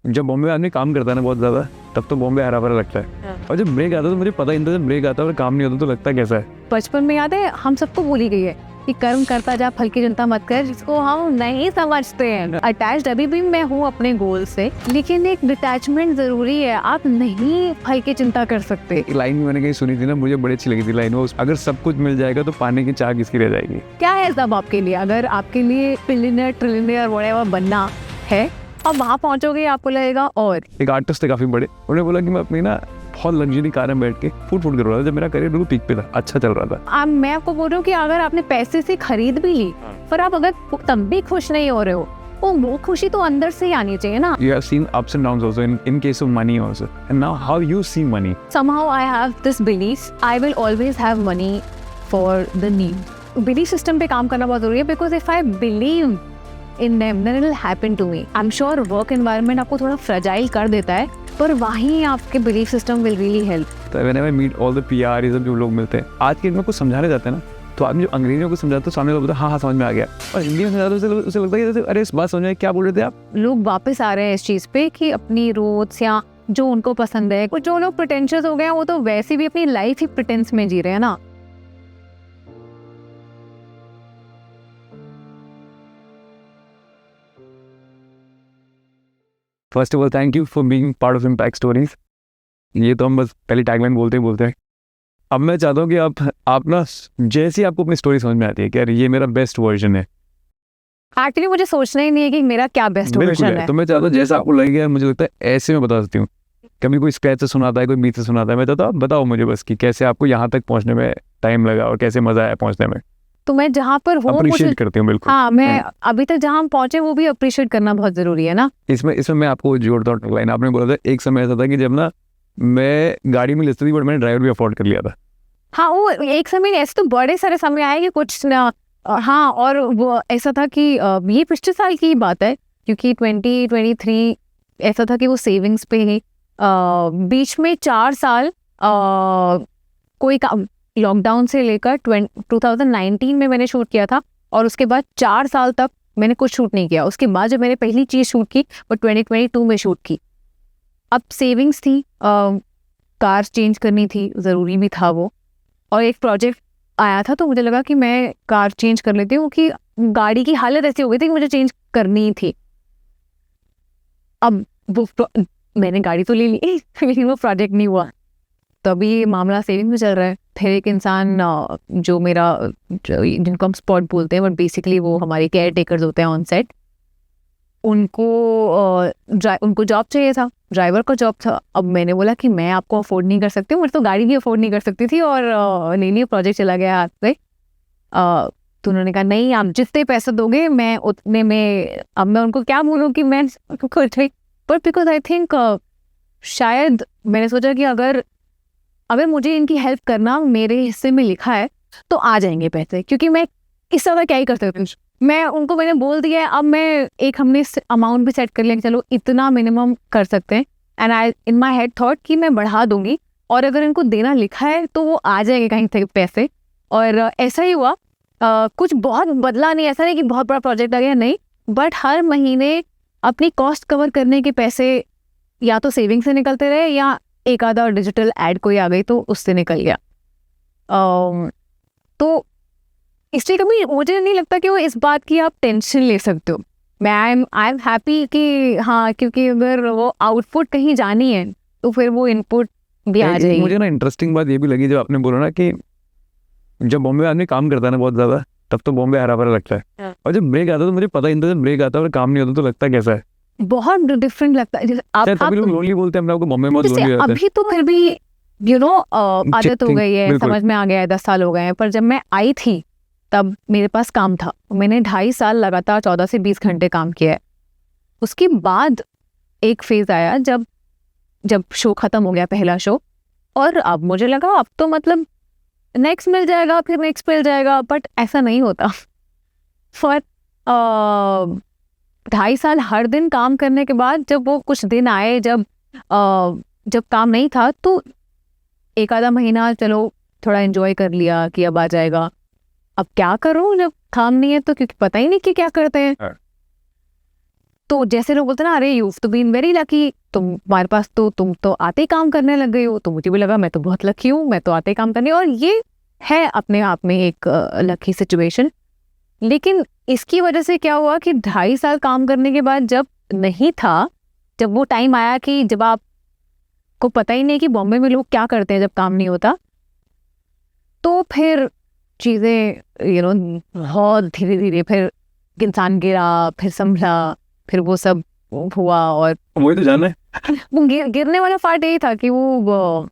जब बॉम्बे आदमी काम करता है ना बहुत ज़्यादा, तब तो बॉम्बे हरा भरा लगता है। और जब ब्रेक आता है तो मुझे पता ही नहीं था, जब ब्रेक आता है और काम नहीं होता तो लगता कैसा है। बचपन में याद है हम सबको बोली गई है कि कर्म करता जा फल की चिंता मत कर, जिसको हम नहीं समझते हैं। अटैच्ड अभी भी मैं हूँ अपने गोल से, लेकिन एक डिटैचमेंट जरूरी है। आप नहीं फल की चिंता कर सकते। एक लाइन मैंने कहीं सुनी थी ना, मुझे बड़ी अच्छी लगी थी लाइन वो, अगर सब कुछ मिल जाएगा तो पाने की चाह किसकी रह जाएगी। क्या है सब आपके लिए? अगर आपके लिए बिलियनर ट्रिलियनर व्हाटएवर बनना है, अब वहाँ पहुँचोगे आपको लगेगा। और एक आर्टिस्ट थे काफ़ी बड़े, उन्होंने बोला कि मैं अपनी ना बहुत लग्जरी कार में बैठ के फूट कर रहा था जब मेरा करियर बिल्कुल पीक पे था, अच्छा चल रहा था। मैं आपको बोल रही हूँ कि अगर आपने पैसे से खरीद भी ली, पर आप अगर तब भी खुश नहीं हो रहे हो, वो खुशी तो अंदर से ही आनी चाहिए ना। You have seen ups and downs also in case of money also. And now how you see money? Somehow I have this belief, I will always have money for the need. Belief system पे काम करना बहुत जरूरी है, because if I believe in them, then it will happen to me. I'm sure work environment आपको थोड़ा fragile कर देता है, पर वहीं आपके belief system will really help. तो whenever I meet all the PR ये सब जो लोग मिलते हैं, आज के दिन में कुछ समझाने जाते हैं ना, तो आदमी जो अंग्रेजियों को समझाता है सामने वाला बोलता है हाँ समझ में आ गया, और हिंदी में समझाता है उसे लगता है कि अरे इस बात समझ में क्या बोल रहे थे आप। लोग वापस आ रहे हैं इस चीज पे कि अपनी रूट्स या जो उनको पसंद है। और जो लोग प्रिटेंशियस हो गए हैं वो तो वैसे भी अपनी लाइफ ही प्रिटेंस में जी रहे हैं ना। First of all thank you for being part of impact stories. ये तो हम बस पहले टैगलाइन बोलते हैं। अब मैं चाहता हूँ कि आप ना जैसे ही आपको अपनी स्टोरी समझ में आती है कि यार ये मेरा बेस्ट वर्जन है, एक्चुअली मुझे सोचना ही नहीं है कि मेरा क्या बेस्ट वर्जन है। तो मैं चाहता हूँ जैसा आपको लगेगा, मुझे लगता है ऐसे मैं बता सकती हूँ। कभी कोई स्क्रैच से सुनाता है, कोई बीच से सुनाता है, मैं चाहता हूँ बताओ मुझे बस कि कैसे आपको यहाँ तक पहुँचने में टाइम लगा और कैसे मजा आया पहुँचने में। तो मैं जहाँ पर हूँ अप्रिशिएट करती हूँ बिल्कुल। हाँ, मैं अभी तक जहाँ हम पहुँचे वो भी अप्रिशिएट करना बहुत जरूरी है ना। इसमें मैं आपको जोड़ता हूँ टैगलाइन। आपने बोला था एक समय ऐसा था कि जब ना मैं गाड़ी में लिखती थी, बट मैंने ड्राइवर भी अफोर्ड कर लिया था। हाँ, वो एक समय ऐसे तो बड़े सारे समय आए कि कुछ ना। हाँ, और वो ऐसा था कि ये पिछले साल की बात है, क्योंकि 2023 ऐसा था कि वो सेविंग्स पे ही बीच में 4 साल कोई काम, लॉकडाउन से लेकर 2019 में मैंने शूट किया था, और उसके बाद 4 साल तक मैंने कुछ शूट नहीं किया। उसके बाद जब मैंने पहली चीज़ शूट की वो 2022 में शूट की। अब सेविंग्स थी, कार चेंज करनी थी, ज़रूरी भी था वो, और एक प्रोजेक्ट आया था तो मुझे लगा कि मैं कार चेंज कर लेती हूँ, कि गाड़ी की हालत ऐसी हो गई थी कि मुझे चेंज करनी थी। अब वो मैंने गाड़ी तो ले ली लेकिन वो प्रोजेक्ट नहीं हुआ, तो अभी मामला सेविंग में चल रहा है। फिर एक इंसान जो मेरा जिनको हम स्पॉट बोलते हैं, बट बेसिकली वो हमारे केयर टेकर्स होते हैं ऑन सेट, उनको जॉब चाहिए था, ड्राइवर का जॉब था। अब मैंने बोला कि मैं आपको अफोर्ड नहीं कर सकती हूँ, मैं तो गाड़ी भी अफोर्ड नहीं कर सकती थी, और ले लिया, प्रोजेक्ट चला गया हाथ पे। तो उन्होंने कहा नहीं, आप जितने पैसे दोगे मैं उतने में। अब मैं उनको क्या बोलूँ कि मैं कुछ नहीं, बट बिकॉज आई थिंक शायद मैंने सोचा कि अगर मुझे इनकी हेल्प करना मेरे हिस्से में लिखा है तो आ जाएंगे पैसे, क्योंकि मैं इस तरह क्या ही कर सकती हूँ। मैंने बोल दिया है। अब मैं हमने अमाउंट भी सेट कर लिया कि चलो इतना मिनिमम कर सकते हैं, and I in my head thought कि मैं बढ़ा दूंगी, और अगर इनको देना लिखा है तो वो आ जाएंगे कहीं से पैसे। और ऐसा ही हुआ। कुछ बहुत बदला नहीं, ऐसा नहीं कि बहुत बड़ा प्रोजेक्ट आ गया, नहीं, बट हर महीने अपनी कॉस्ट कवर करने के पैसे या तो सेविंग से निकलते रहे, या एक आधा डिजिटल एड कोई आ गई तो उससे निकल गया। तो इसलिए कभी मुझे नहीं लगता कि वो इस बात की आप टेंशन ले सकते हो। मैं आई एम हैप्पी कि हाँ, क्योंकि अगर वो आउटपुट कहीं जानी है तो फिर वो इनपुट भी आ जाएगी। मुझे ना इंटरेस्टिंग बात ये भी लगी जब आपने बोला ना कि जब बॉम्बे आदमी काम करता है ना बहुत ज्यादा, तब तो बॉम्बे हरा भरा लगता है, और जब ब्रेक आता है तो मुझे पता ही नहीं था, जब ब्रेक आता है और काम नहीं होता तो लगता कैसा है। बहुत डिफरेंट लगता है। आप लोग लोनली बोलते हैं, आपको बॉम्बे बहुत लोनली होता है। अभी तो फिर भी आदत हो गई है, समझ में आ गया है, 10 साल हो गए हैं। पर जब मैं आई थी तब मेरे पास काम था। मैंने 2.5 साल लगातार 14 से 20 घंटे काम किया है। उसके बाद एक फेज आया जब शो खत्म हो गया, पहला शो, और अब मुझे लगा अब तो मतलब नेक्स्ट मिल जाएगा, फिर नेक्स्ट मिल जाएगा, बट ऐसा नहीं होता। फॉर 2.5 साल हर दिन काम करने के बाद जब वो कुछ दिन आए जब काम नहीं था, तो एक आधा महीना चलो थोड़ा एंजॉय कर लिया कि अब आ जाएगा। अब क्या करूं जब काम नहीं है, तो क्योंकि पता ही नहीं कि क्या करते हैं। तो तो जैसे लोग बोलते हैं ना, अरे यू तो बीन वेरी लकी, तुम्हारे पास तो तुम तो आते ही काम करने लग गई हो। तो मुझे भी लगा मैं तो बहुत लकी हूँ, मैं तो आते ही काम करने, और ये है अपने आप में एक लकी सिचुएशन। लेकिन इसकी वजह से क्या हुआ कि 2.5 साल काम करने के बाद जब नहीं था, जब वो टाइम आया कि जब आपको पता ही नहीं कि बॉम्बे में लोग क्या करते हैं जब काम नहीं होता, तो फिर चीज़ें बहुत धीरे धीरे फिर इंसान गिरा, फिर संभला, फिर वो सब हुआ। और वही तो जानना है। वो गिरने वाला पार्ट यही था कि वो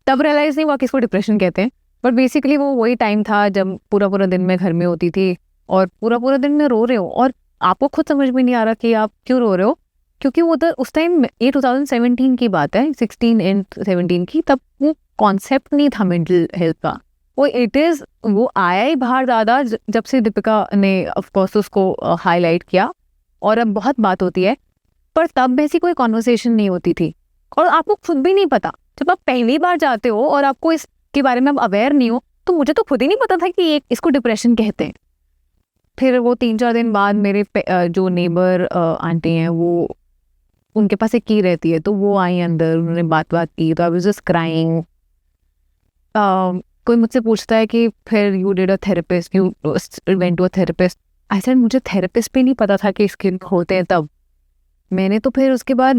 तब रियलाइज नहीं हुआ कि इसको डिप्रेशन कहते हैं। बट बेसिकली वो वही टाइम था जब पूरा पूरा दिन मैं घर में होती थी और पूरा पूरा दिन मैं रो रही हूँ, और आपको खुद समझ में नहीं आ रहा कि आप क्यों रो रहे हो, क्योंकि वो तो उस टाइम ये 2017 की बात है, 16 एंड 17 की। तब वो कॉन्सेप्ट नहीं था मेंटल हेल्थ का, वो आया ही बाहर ज़्यादा जब से दीपिका ने ऑफकोर्स उसको हाईलाइट किया, और अब बहुत बात होती है, पर तब ऐसी कोई कॉन्वर्सेशन नहीं होती थी। और आपको खुद भी नहीं पता, जब आप पहली बार जाते हो और आपको इसके बारे में आप अवेयर नहीं हो, तो मुझे तो खुद ही नहीं पता था कि इसको डिप्रेशन कहते हैं। फिर वो 3-4 दिन बाद मेरे जो नेबर आंटी हैं, वो उनके पास एक की रहती है, तो वो आई अंदर, उन्होंने बात की, तो आई वाज जस्ट क्राइंग। कोई मुझसे पूछता है कि फिर you did a therapist, you went to a therapist. I said मुझे थेरेपिस्ट भी नहीं पता था कि इसके होते हैं। तब मैंने तो फिर उसके बाद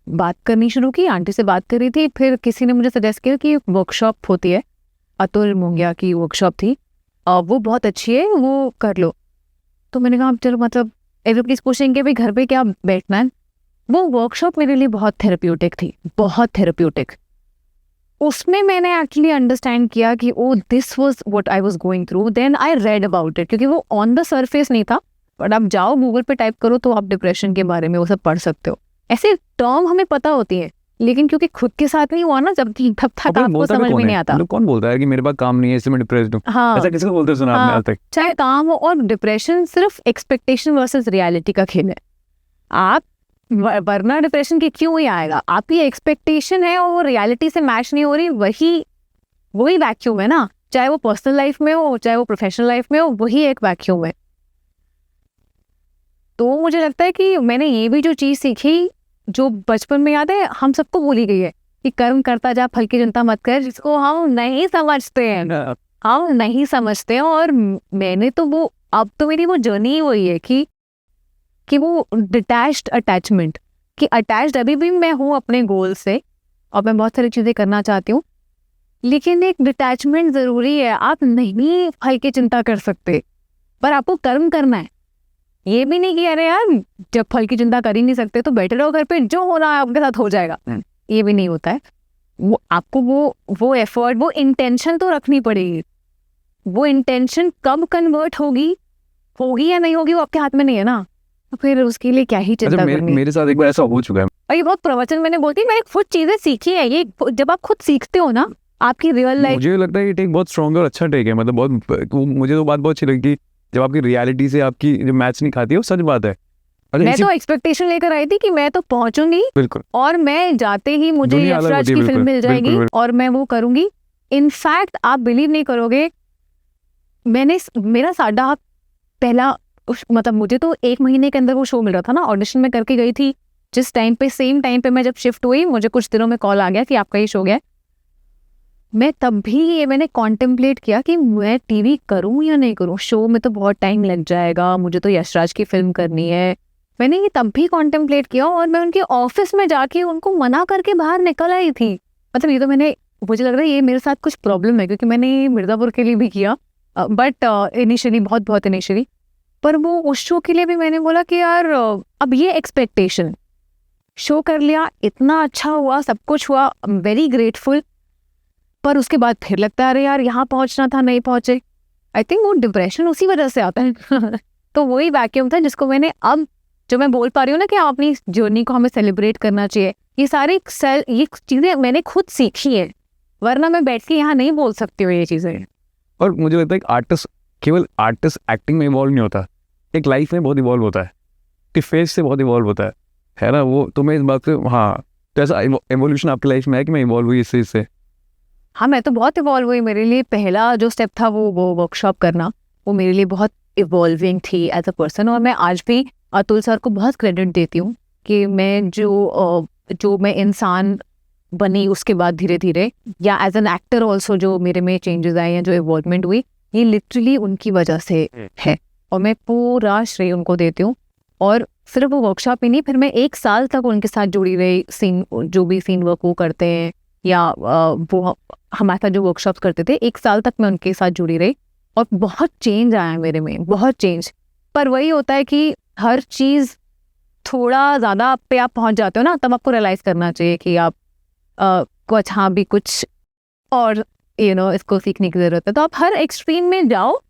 बात करनी शुरू की, आंटी से बात कर रही थी, फिर किसी ने मुझे सजेस्ट किया कि वर्कशॉप होती है, अतुल मोंगिया की वर्कशॉप थी, वो बहुत अच्छी है, वो कर लो। तो मैंने कहा चलो, मतलब एवरीबॉडी पूछेंगे भाई घर पे क्या बैठना है। वो वर्कशॉप मेरे लिए बहुत थेरेप्यूटिक थी, बहुत थेरेप्यूटिक। उसमें मैंने एक्चुअली अंडरस्टैंड किया कि oh this was what I was going through. Then I read about it, क्योंकि वो ऑन द सरफेस नहीं था, बट आप जाओ गूगल पे टाइप करो तो आप डिप्रेशन के बारे में वो सब पढ़ सकते हो। ऐसे टर्म हमें पता होती है, लेकिन क्योंकि खुद के साथ नहीं हुआ ना, जब तब तक आपको समझ में नहीं आता। कौन बोलता है कि मेरे पास काम नहीं है इसलिए मैं डिप्रेस्ड हूँ? हाँ, ऐसा किसको बोलते हैं सुना आपने आज तक? चाहे काम हो और डिप्रेशन सिर्फ एक्सपेक्टेशन वर्सेस रियलिटी का खेल है। आप वरना डिप्रेशन की क्यों ही आएगा, आपकी एक्सपेक्टेशन है और वो रियलिटी से मैच नहीं हो रही, वही वैक्यूम है ना। चाहे वो पर्सनल लाइफ में हो, चाहे वो प्रोफेशनल लाइफ में हो, वही एक वैक्यूम है। तो मुझे लगता है कि मैंने ये भी जो चीज़ सीखी, जो बचपन में याद है हम सबको बोली गई है कि कर्म करता जा फल की चिंता मत कर, जिसको हम नहीं समझते हैं, हम नहीं समझते हैं। और मैंने तो वो, अब तो मेरी वो जर्नी ही वही है कि वो डिटैच्ड अटैचमेंट, कि अटैच्ड अभी भी मैं हूँ अपने गोल से, और मैं बहुत सारी चीज़ें करना चाहती हूँ, लेकिन एक डिटैचमेंट ज़रूरी है। आप नहीं फल की चिंता कर सकते, पर आपको कर्म करना है। ये भी नहीं कि अरे यार जब फल की चिंता कर ही नहीं सकते तो बैठे रहो घर पे, जो होना है आपके साथ हो जाएगा, ये भी नहीं होता है। वो आपको वो एफर्ट, वो इंटेंशन तो रखनी पड़ेगी। वो इंटेंशन कब कन्वर्ट होगी या नहीं होगी, वो आपके हाथ में नहीं है ना, तो फिर उसके लिए क्या ही चिंता करनी। मेरे साथ एक बार ऐसा हो चुका है, और ये बहुत प्रवचन मैंने बोलती, मैंने खुद चीजें सीखी है। ये जब आप खुद सीखते हो ना, आपकी रियल लाइफ, मुझे लगता है ये टेक बहुत स्ट्रॉन्ग और अच्छा टेक है। मतलब बहुत, मुझे तो बात बहुत अच्छी लगी, जब आपकी रियलिटी से आपकी जो मैच नहीं खाती है, वो सच बात है। मैं तो एक्सपेक्टेशन लेकर आई थी कि मैं तो पहुंचूंगी, बिल्कुल, और मैं जाते ही मुझे यशराज की फिल्म मिल जाएगी और मैं वो करूंगी। इनफैक्ट आप बिलीव नहीं करोगे, मेरा साडा पहला, मतलब मुझे तो 1 महीने के अंदर वो शो मिल रहा था ना, ऑडिशन में करके गई थी जिस टाइम पे, सेम टाइम पे मैं जब शिफ्ट हुई, मुझे कुछ दिनों में कॉल आ गया कि आपका ये शो गया। मैं तब भी ये मैंने कॉन्टेम्पलेट किया कि मैं टीवी करूं या नहीं करूं, शो में तो बहुत टाइम लग जाएगा, मुझे तो यशराज की फिल्म करनी है। मैंने ये तब भी कॉन्टेम्पलेट किया, और मैं उनके ऑफिस में जाके उनको मना करके बाहर निकल आई थी। मतलब ये तो मुझे लग रहा है ये मेरे साथ कुछ प्रॉब्लम है, क्योंकि मैंने मिर्जापुर के लिए भी किया, बट इनिशियली बहुत इनिशियली, पर वो उस शो के लिए भी मैंने बोला कि यार अब ये एक्सपेक्टेशन, शो कर लिया, इतना अच्छा हुआ, सब कुछ हुआ, आई एम वेरी ग्रेटफुल, पर उसके बाद फिर लगता है अरे यार यहाँ पहुँचना था, नहीं पहुँचे। आई थिंक वो डिप्रेशन उसी वजह से आता है। तो वही वैक्यूम था जिसको मैंने, अब जो मैं बोल पा रही हूँ ना कि अपनी जर्नी को हमें सेलिब्रेट करना चाहिए, ये चीज़ें मैंने खुद सीखी है, वरना मैं बैठ के यहाँ नहीं बोल सकती हूँ ये चीज़ें। और मुझे लगता है कि आर्टिस्ट केवल आर्टिस्ट एक्टिंग में इवॉल्व नहीं होता, एक लाइफ में बहुत इवॉल्व होता है, कि फेस से बहुत इवॉल्व होता है ना। वो तो मैं इस बात से, हाँ, तो ऐसा एवोल्यूशन आपकी लाइफ में है कि मैं इवॉल्व हुई इस चीज़ से? हाँ, मैं तो बहुत इवॉल्व हुई। मेरे लिए पहला जो स्टेप था वो वर्कशॉप करना, वो मेरे लिए बहुत इवॉल्विंग थी एज अ पर्सन। और मैं आज भी अतुल सर को बहुत क्रेडिट देती हूँ कि मैं जो मैं इंसान बनी उसके बाद धीरे धीरे, या एज एन एक्टर ऑल्सो जो मेरे में चेंजेस आए हैं, जो इवॉल्वमेंट हुई, ये लिटरली उनकी वजह से है और मैं पूरा श्रेय उनको देती हूँ। और सिर्फ वो वर्कशॉप ही नहीं, फिर मैं 1 साल तक उनके साथ जुड़ी रही, सीन जो भी सीन वर्क वो करते हैं या वो हमारे साथ जो वर्कशॉप्स करते थे, 1 साल तक मैं उनके साथ जुड़ी रही और बहुत चेंज आया मेरे में, बहुत चेंज। पर वही होता है कि हर चीज़ थोड़ा ज़्यादा आप पे आप पहुँच जाते हो ना, तब आपको रियलाइज़ करना चाहिए कि आप कुछ हाँ भी कुछ और इसको सीखने की ज़रूरत है। तो आप हर एक्सट्रीम में जाओ,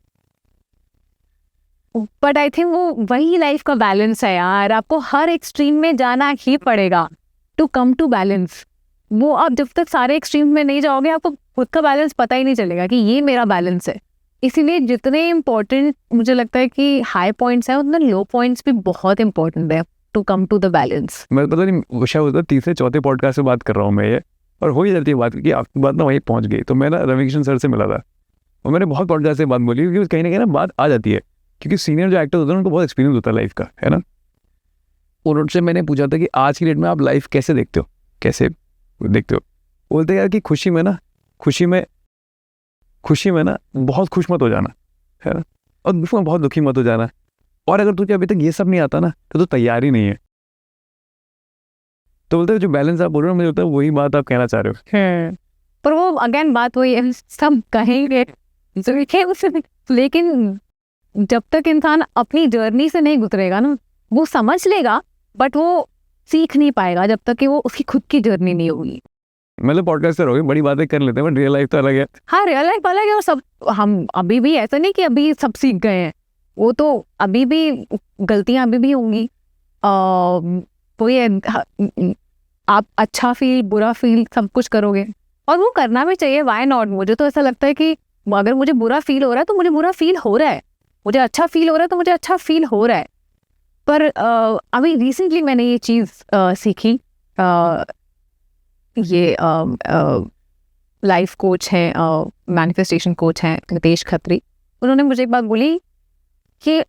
बट आई थिंक वो वही लाइफ का बैलेंस है यार, आपको हर एक्सट्रीम में जाना ही पड़ेगा टू कम टू बैलेंस। वो आप जब तक सारे एक्सट्रीम में नहीं जाओगे, आपको खुद का बैलेंस पता ही नहीं चलेगा कि ये मेरा बैलेंस है। इसीलिए जितने इम्पोर्टेंट मुझे लगता है कि हाई पॉइंट्स हैं, उतने लो पॉइंट्स भी बहुत इंपॉर्टेंट है to come to the balance. मैं पता नहीं शायद होता तीसरे चौथे पॉडकास्ट से बात कर रहा हूँ मैं ये, और हो ही जाती है बात कि आपकी बात ना वहीं पहुँच गई। तो मैं ना रविकिशन सर से मिला था और मैंने बहुत पॉडकास्ट से बात बोली, क्योंकि कहीं ना बात आ जाती है, क्योंकि सीनियर जो एक्टर होते हैं उनको बहुत एक्सपीरियंस होता है लाइफ का, है ना। और उनसे मैंने पूछा था कि आज की डेट में आप लाइफ कैसे देखते हो, कैसे देखते हो। बोलते यार कि खुशी में ना बहुत खुश मत हो जाना, है ना, और दुख में बहुत दुखी मत हो जाना। और अगर तुझे अभी तक ये सब नहीं आता ना तो तू तैयार ही नहीं है। तो बोलते जो बैलेंस आप बोल रहे हो, मुझे लगता है वही बात आप कहना चाह रहे हो। पर वो अगेन बात वही है, सब कहेंगे लेकिन जब तक इंसान अपनी जर्नी से नहीं गुजरेगा ना, वो समझ लेगा बट वो सीख नहीं पाएगा जब तक कि वो उसकी खुद की जर्नी नहीं होगी। मतलब पॉडकास्ट से रहोगे, बड़ी बातें कर लेते हैं, बट रियल लाइफ तो अलग है। हाँ, रियल लाइफ अलग है। और सब हम अभी भी ऐसा नहीं कि अभी सब सीख गए हैं, वो तो अभी भी गलतियां अभी भी होंगी। वही आप अच्छा फील बुरा फील सब कुछ करोगे और वो करना भी चाहिए, वाई नॉट। मुझे तो ऐसा लगता है कि अगर मुझे बुरा फील हो रहा है तो मुझे बुरा फील हो रहा है, मुझे अच्छा फील हो रहा है तो मुझे अच्छा फील हो रहा है। पर अभी रिसेंटली मैंने ये चीज़ सीखी। ये लाइफ कोच हैं, मैनिफेस्टेशन कोच हैं नितेश खत्री, उन्होंने मुझे एक बात बोली कि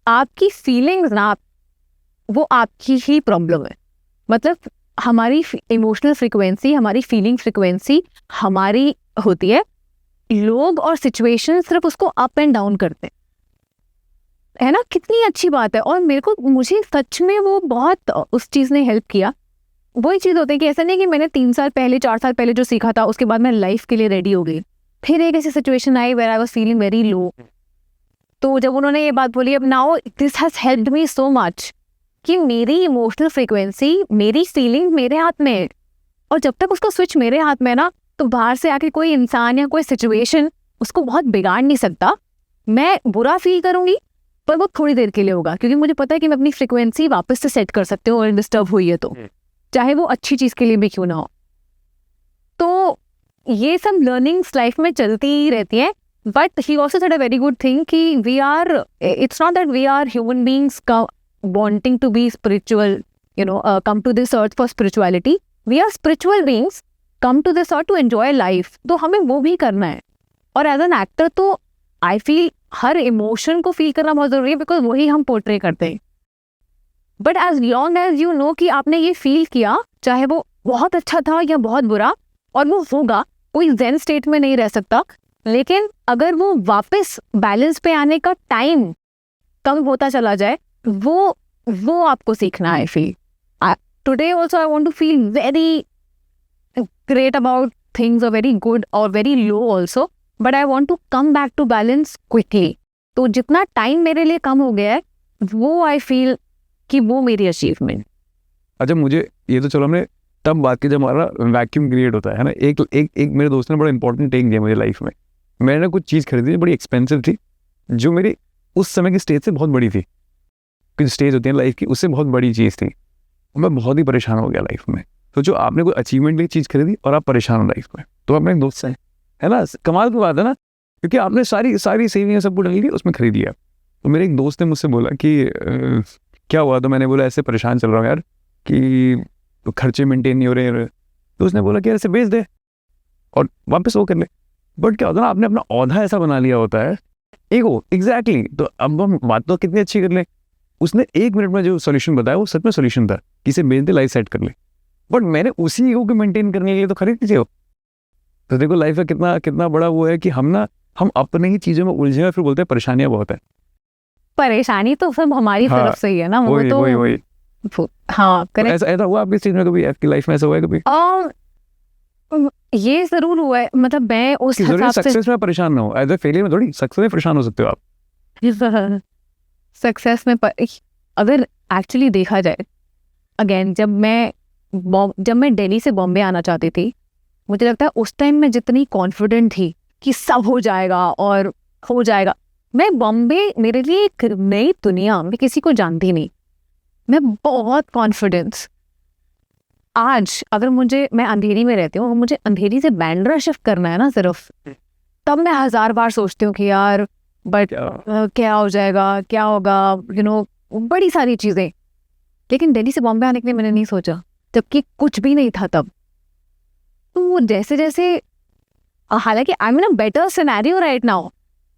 आपकी फीलिंग्स ना, वो आपकी ही प्रॉब्लम है। मतलब हमारी इमोशनल फ्रिक्वेंसी, हमारी फीलिंग फ्रिक्वेंसी हमारी होती है, लोग और सिचुएशन सिर्फ उसको अप एंड डाउन करते हैं, है ना। कितनी अच्छी बात है। और मुझे सच में वो बहुत उस चीज़ ने हेल्प किया। वही चीज़ होती है कि ऐसा नहीं कि मैंने 3 साल पहले 4 साल पहले जो सीखा था उसके बाद मैं लाइफ के लिए रेडी हो गई। फिर एक ऐसी सिचुएशन आई where I was feeling very low, तो जब उन्होंने ये बात बोली, अब now this has helped me so much कि मेरी इमोशनल फ्रिक्वेंसी, मेरी फीलिंग मेरे हाथ में है। और जब तक उसका स्विच मेरे हाथ में है ना, तो बाहर से आके कोई इंसान या कोई सिचुएशन उसको बहुत बिगाड़ नहीं सकता। मैं बुरा फील करूंगी पर वो थोड़ी देर के लिए होगा, क्योंकि मुझे पता है कि मैं अपनी फ्रिक्वेंसी वापस से सेट कर सकती हूँ और डिस्टर्ब हुई है तो, चाहे वो अच्छी चीज़ के लिए भी क्यों ना हो। तो ये सब लर्निंग्स लाइफ में चलती ही रहती हैं। But he also said a very good thing कि it's not that we are human beings wanting to be spiritual, come to this earth for spirituality. We are spiritual beings, come to this earth to enjoy life. तो हमें वो भी करना है। और as an actor तो I feel her emotion को feel करना बहुत ज़रूरी है, बिकॉज वही हम पोर्ट्रे करते हैं। But as long as you know कि आपने ये फील किया, चाहे वो बहुत अच्छा था या बहुत बुरा, और वो होगा, कोई ज़ेन स्टेट में नहीं रह सकता। लेकिन अगर वो वापस बैलेंस पे आने का टाइम कम होता चला जाए, वो आपको सीखना है। Feel today also I want to feel very great about things, और वेरी गुड और very low also, but I want to come back to balance quickly. तो जितना टाइम मेरे लिए कम हो गया है, वो आई फील कि वो मेरी अचीवमेंट। अच्छा, मुझे ये तो चलो हमने तब बात की जब हमारा वैक्यूम क्रिएट होता है ना। एक मेरे दोस्त ने बड़ा इंपॉर्टेंट टेक दिया मुझे लाइफ में। मैंने कुछ चीज़ खरीदी बड़ी एक्सपेंसिव थी, जो मेरी उस समय की स्टेज से बहुत बड़ी थी। कुछ स्टेज होती है लाइफ की, उससे बहुत बड़ी चीज़ थी। मैं बहुत ही परेशान हो गया लाइफ में। सोचो आपने कोई अचीवमेंट की चीज़ खरीदी और आप परेशान हो लाइफ में, तो अपने एक दोस्त से, है ना, कमाल की बात है ना, क्योंकि आपने सारी सेविंग सब कुछ डाली उसमें खरीद लिया। तो मेरे एक दोस्त ने मुझसे बोला कि क्या हुआ। तो मैंने बोला ऐसे परेशान चल रहा हूँ यार, कि खर्चे मेंटेन नहीं हो रहे। तो उसने बोला कि ऐसे बेच दे और वापस वो कर ले। बट क्या होता है ना, आपने अपना औधा ऐसा बना लिया होता है, ईगो, एग्जैक्टली। तो अब हम बात तो कितनी अच्छी कर लें, उसने 1 मिनट में जो सोल्यूशन बताया वो सच में सोल्यूशन था, किसे बेच दे लाइफ सेट कर ले। बट मैंने उसी ईगो को मेंटेन करने के लिए तो खरीद लीजिए हो। तो देखो लाइफ का कितना कितना बड़ा वो है कि हम अपने ही चीज़ों में उलझे हैं, फिर बोलते हैं परेशानियाँ बहुत है। परेशानी तो सब हमारी हाँ, तरफ से ही है ना, वो वही तो वही हाँ तो करेक्ट। ऐसा हुआ आपकी चीज़ में कभी, आपकी लाइफ में ऐसा हुआ है कभी ये जरूर हुआ है, मतलब मैं उस कि जरूरी हिसाब से सक्सेस में परेशान ना हो, एज ए फेलियर में थोड़ी सक्सेस में परेशान हो सकते हो आप। सक्सेस में अगर एक्चुअली देखा जाए, अगेन जब मैं दिल्ली से बॉम्बे आना चाहती थी, मुझे लगता है उस टाइम मैं जितनी कॉन्फिडेंट थी कि सब हो जाएगा और हो जाएगा, मैं बॉम्बे मेरे लिए एक नई दुनिया, मैं किसी को जानती नहीं, मैं बहुत कॉन्फिडेंस। आज अगर मैं अंधेरी में रहती हूँ और मुझे अंधेरी से बैंड्रा शिफ्ट करना है ना सिर्फ, तब मैं 1000 बार सोचती हूँ कि यार बट क्या हो जाएगा, क्या होगा, बड़ी सारी चीज़ें। लेकिन दिल्ली से बॉम्बे आने के लिए मैंने नहीं सोचा, जबकि कुछ भी नहीं था तब। तो जैसे जैसे हालांकि I am in a better scenario right now,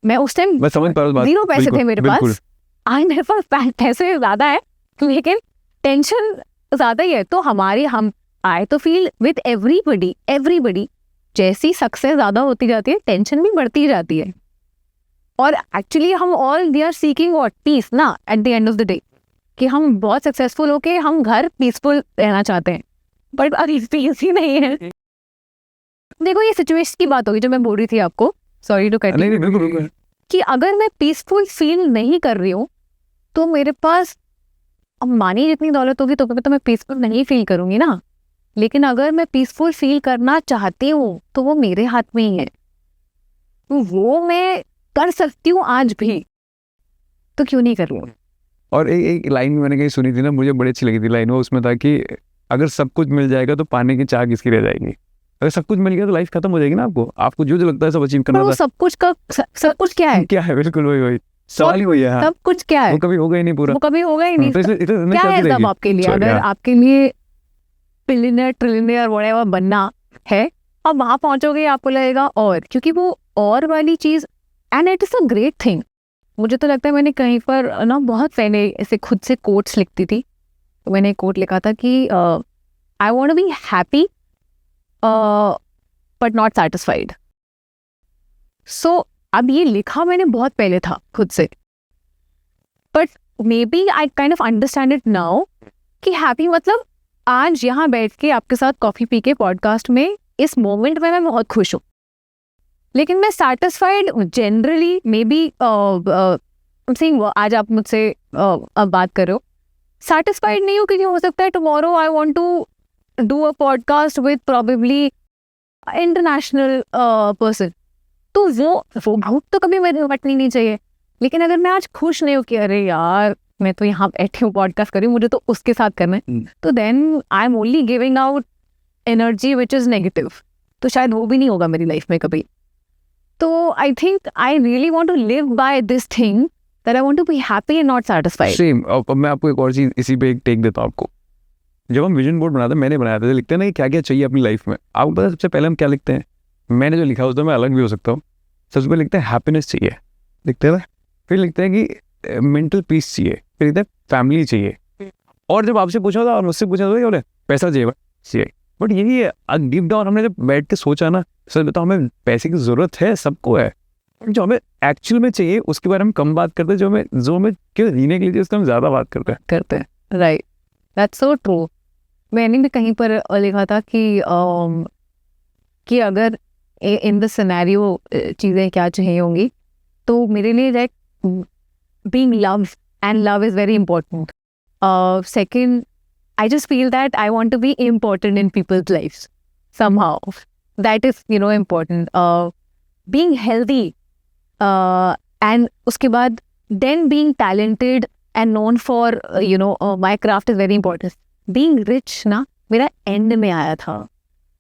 मैं उस टाइम मैं समझ पा रहा हूँ बात, 0 पैसे बिल्कुल, थे मेरे बिल्कुल। पास, आज मेरे पास पैसे ज़्यादा है, लेकिन टेंशन ज़्यादा ही है। तो हम आई तो फील विद एवरीबडी जैसी सक्सेस ज़्यादा होती जाती है, टेंशन भी बढ़ती जाती है। और एक्चुअली हम all we are seeking what, peace ना at the end of the day, कि हम बहुत सक्सेसफुल होके हम घर पीसफुल रहना चाहते हैं, बट अभी पीस ही नहीं है। देखो ये सिचुएशन की बात होगी जो मैं बोल रही थी आपको, सॉरी टू कट, नहीं नहीं बिल्कुल बिल्कुल। कि अगर मैं पीसफुल फील नहीं कर रही हूँ तो मेरे पास अंबानी जितनी दौलत होगी तो मैं पीसफुल नहीं फील करूंगी ना। लेकिन अगर मैं पीसफुल फील करना चाहती हूँ तो वो मेरे हाथ में ही है, तो वो मैं कर सकती हूँ आज भी, तो क्यों नहीं कर रही हूँ। और एक लाइन मैंने कहीं सुनी थी ना, मुझे बड़ी अच्छी लगी थी लाइन, वो उसमें था कि अगर सब कुछ मिल जाएगा तो पाने की चाह किसकी रह जाएगी। अगर सब कुछ मिल गया तो लाइफ खत्म हो जाएगी ना, आपको जो जो लगता है सब अचीव पर करना वो था। सब कुछ क्या है, क्या है, बिल्कुल वही सवाल ही वही है। हाँ, सब कुछ क्या है, वो कभी होगा ही नहीं पूरा। वो कभी होगा ही नहीं। तो इसलिए क्या है सब आपके लिए, Sorry, अगर हाँ। आपके लिए बिलियनर ट्रिलियनर व्हाटएवर बनना है, अब वहां पहुंचोगे आपको लगेगा, और क्योंकि वो और वाली चीज, and it is a great thing. मुझे तो लगता है मैंने कहीं पर ना बहुत पहले ऐसे खुद से कोट्स लिखती थी, तो मैंने एक कोट लिखा था कि I want to be happy but not satisfied. So अब ये लिखा मैंने बहुत पहले था खुद से, but maybe I kind of understand it now कि हैप्पी मतलब आज यहाँ बैठ के आपके साथ कॉफी पी के पॉडकास्ट में इस मोमेंट में मैं बहुत खुश हूँ। लेकिन मैं सैटिस्फाइड जनरली मे बी सिंग, आज आप मुझसे अब बात कर रहे हो, सैटिस्फाइड नहीं हूँ, क्योंकि हो सकता है tomorrow I want to do a podcast with probably international person, तो वो भूख तो कभी मेरे बटनी नहीं चाहिए। लेकिन अगर मैं आज खुश नहीं हूँ कि अरे यार मैं तो यहाँ बैठी हूँ पॉडकास्ट कर रही हूँ, मुझे तो उसके साथ करना है, तो then I am only giving out energy which is negative, तो शायद वो भी नहीं होगा मेरी लाइफ में कभी। तो I think I really want to live by this thing that I want to be happy and not satisfied. Same. अब मैं आपको एक और चीज इसी पे एक टेक देता हूँ आपको। जब हम विजन बोर्ड बनाते हैं, मैंने बनाया था, लिखते हैं ना कि क्या क्या चाहिए अपनी लाइफ में, आपको पता है सबसे पहले हम क्या लिखते हैं? मैंने जो लिखा है उसमें मैं अलग भी हो सकता हूँ। सबसे पहले लिखते हैं हैप्पीनेस चाहिए, लिखते हैं, फिर लिखते हैं कि मेंटल पीस चाहिए, फिर लिखते हैं फैमिली चाहिए, और जब आपसे पूछा था और मुझसे पूछा था क्या बोले, पैसा चाहिए। बट यही है, डीप डाउन हमने जब बैठ के सोचा ना, सर बताओ हमें पैसे की जरूरत है, सबको है, जो हमें एक्चुअल में चाहिए उसके बारे में कम बात करते हैं, जो हमें क्यों जीने के लिए उसको हम ज्यादा बात करते हैं। Right, that's so true. मैंने भी कहीं पर लिखा था कि अगर इन द सिनेरियो चीज़ें क्या चाहिए होंगी, तो मेरे लिए like being love, and love is very important. Second, I just feel that I want to be important in people's lives somehow. That is, important. Being healthy, and उसके बाद then being talented and known for, my craft is very important. Being rich ना मेरा end में आया था।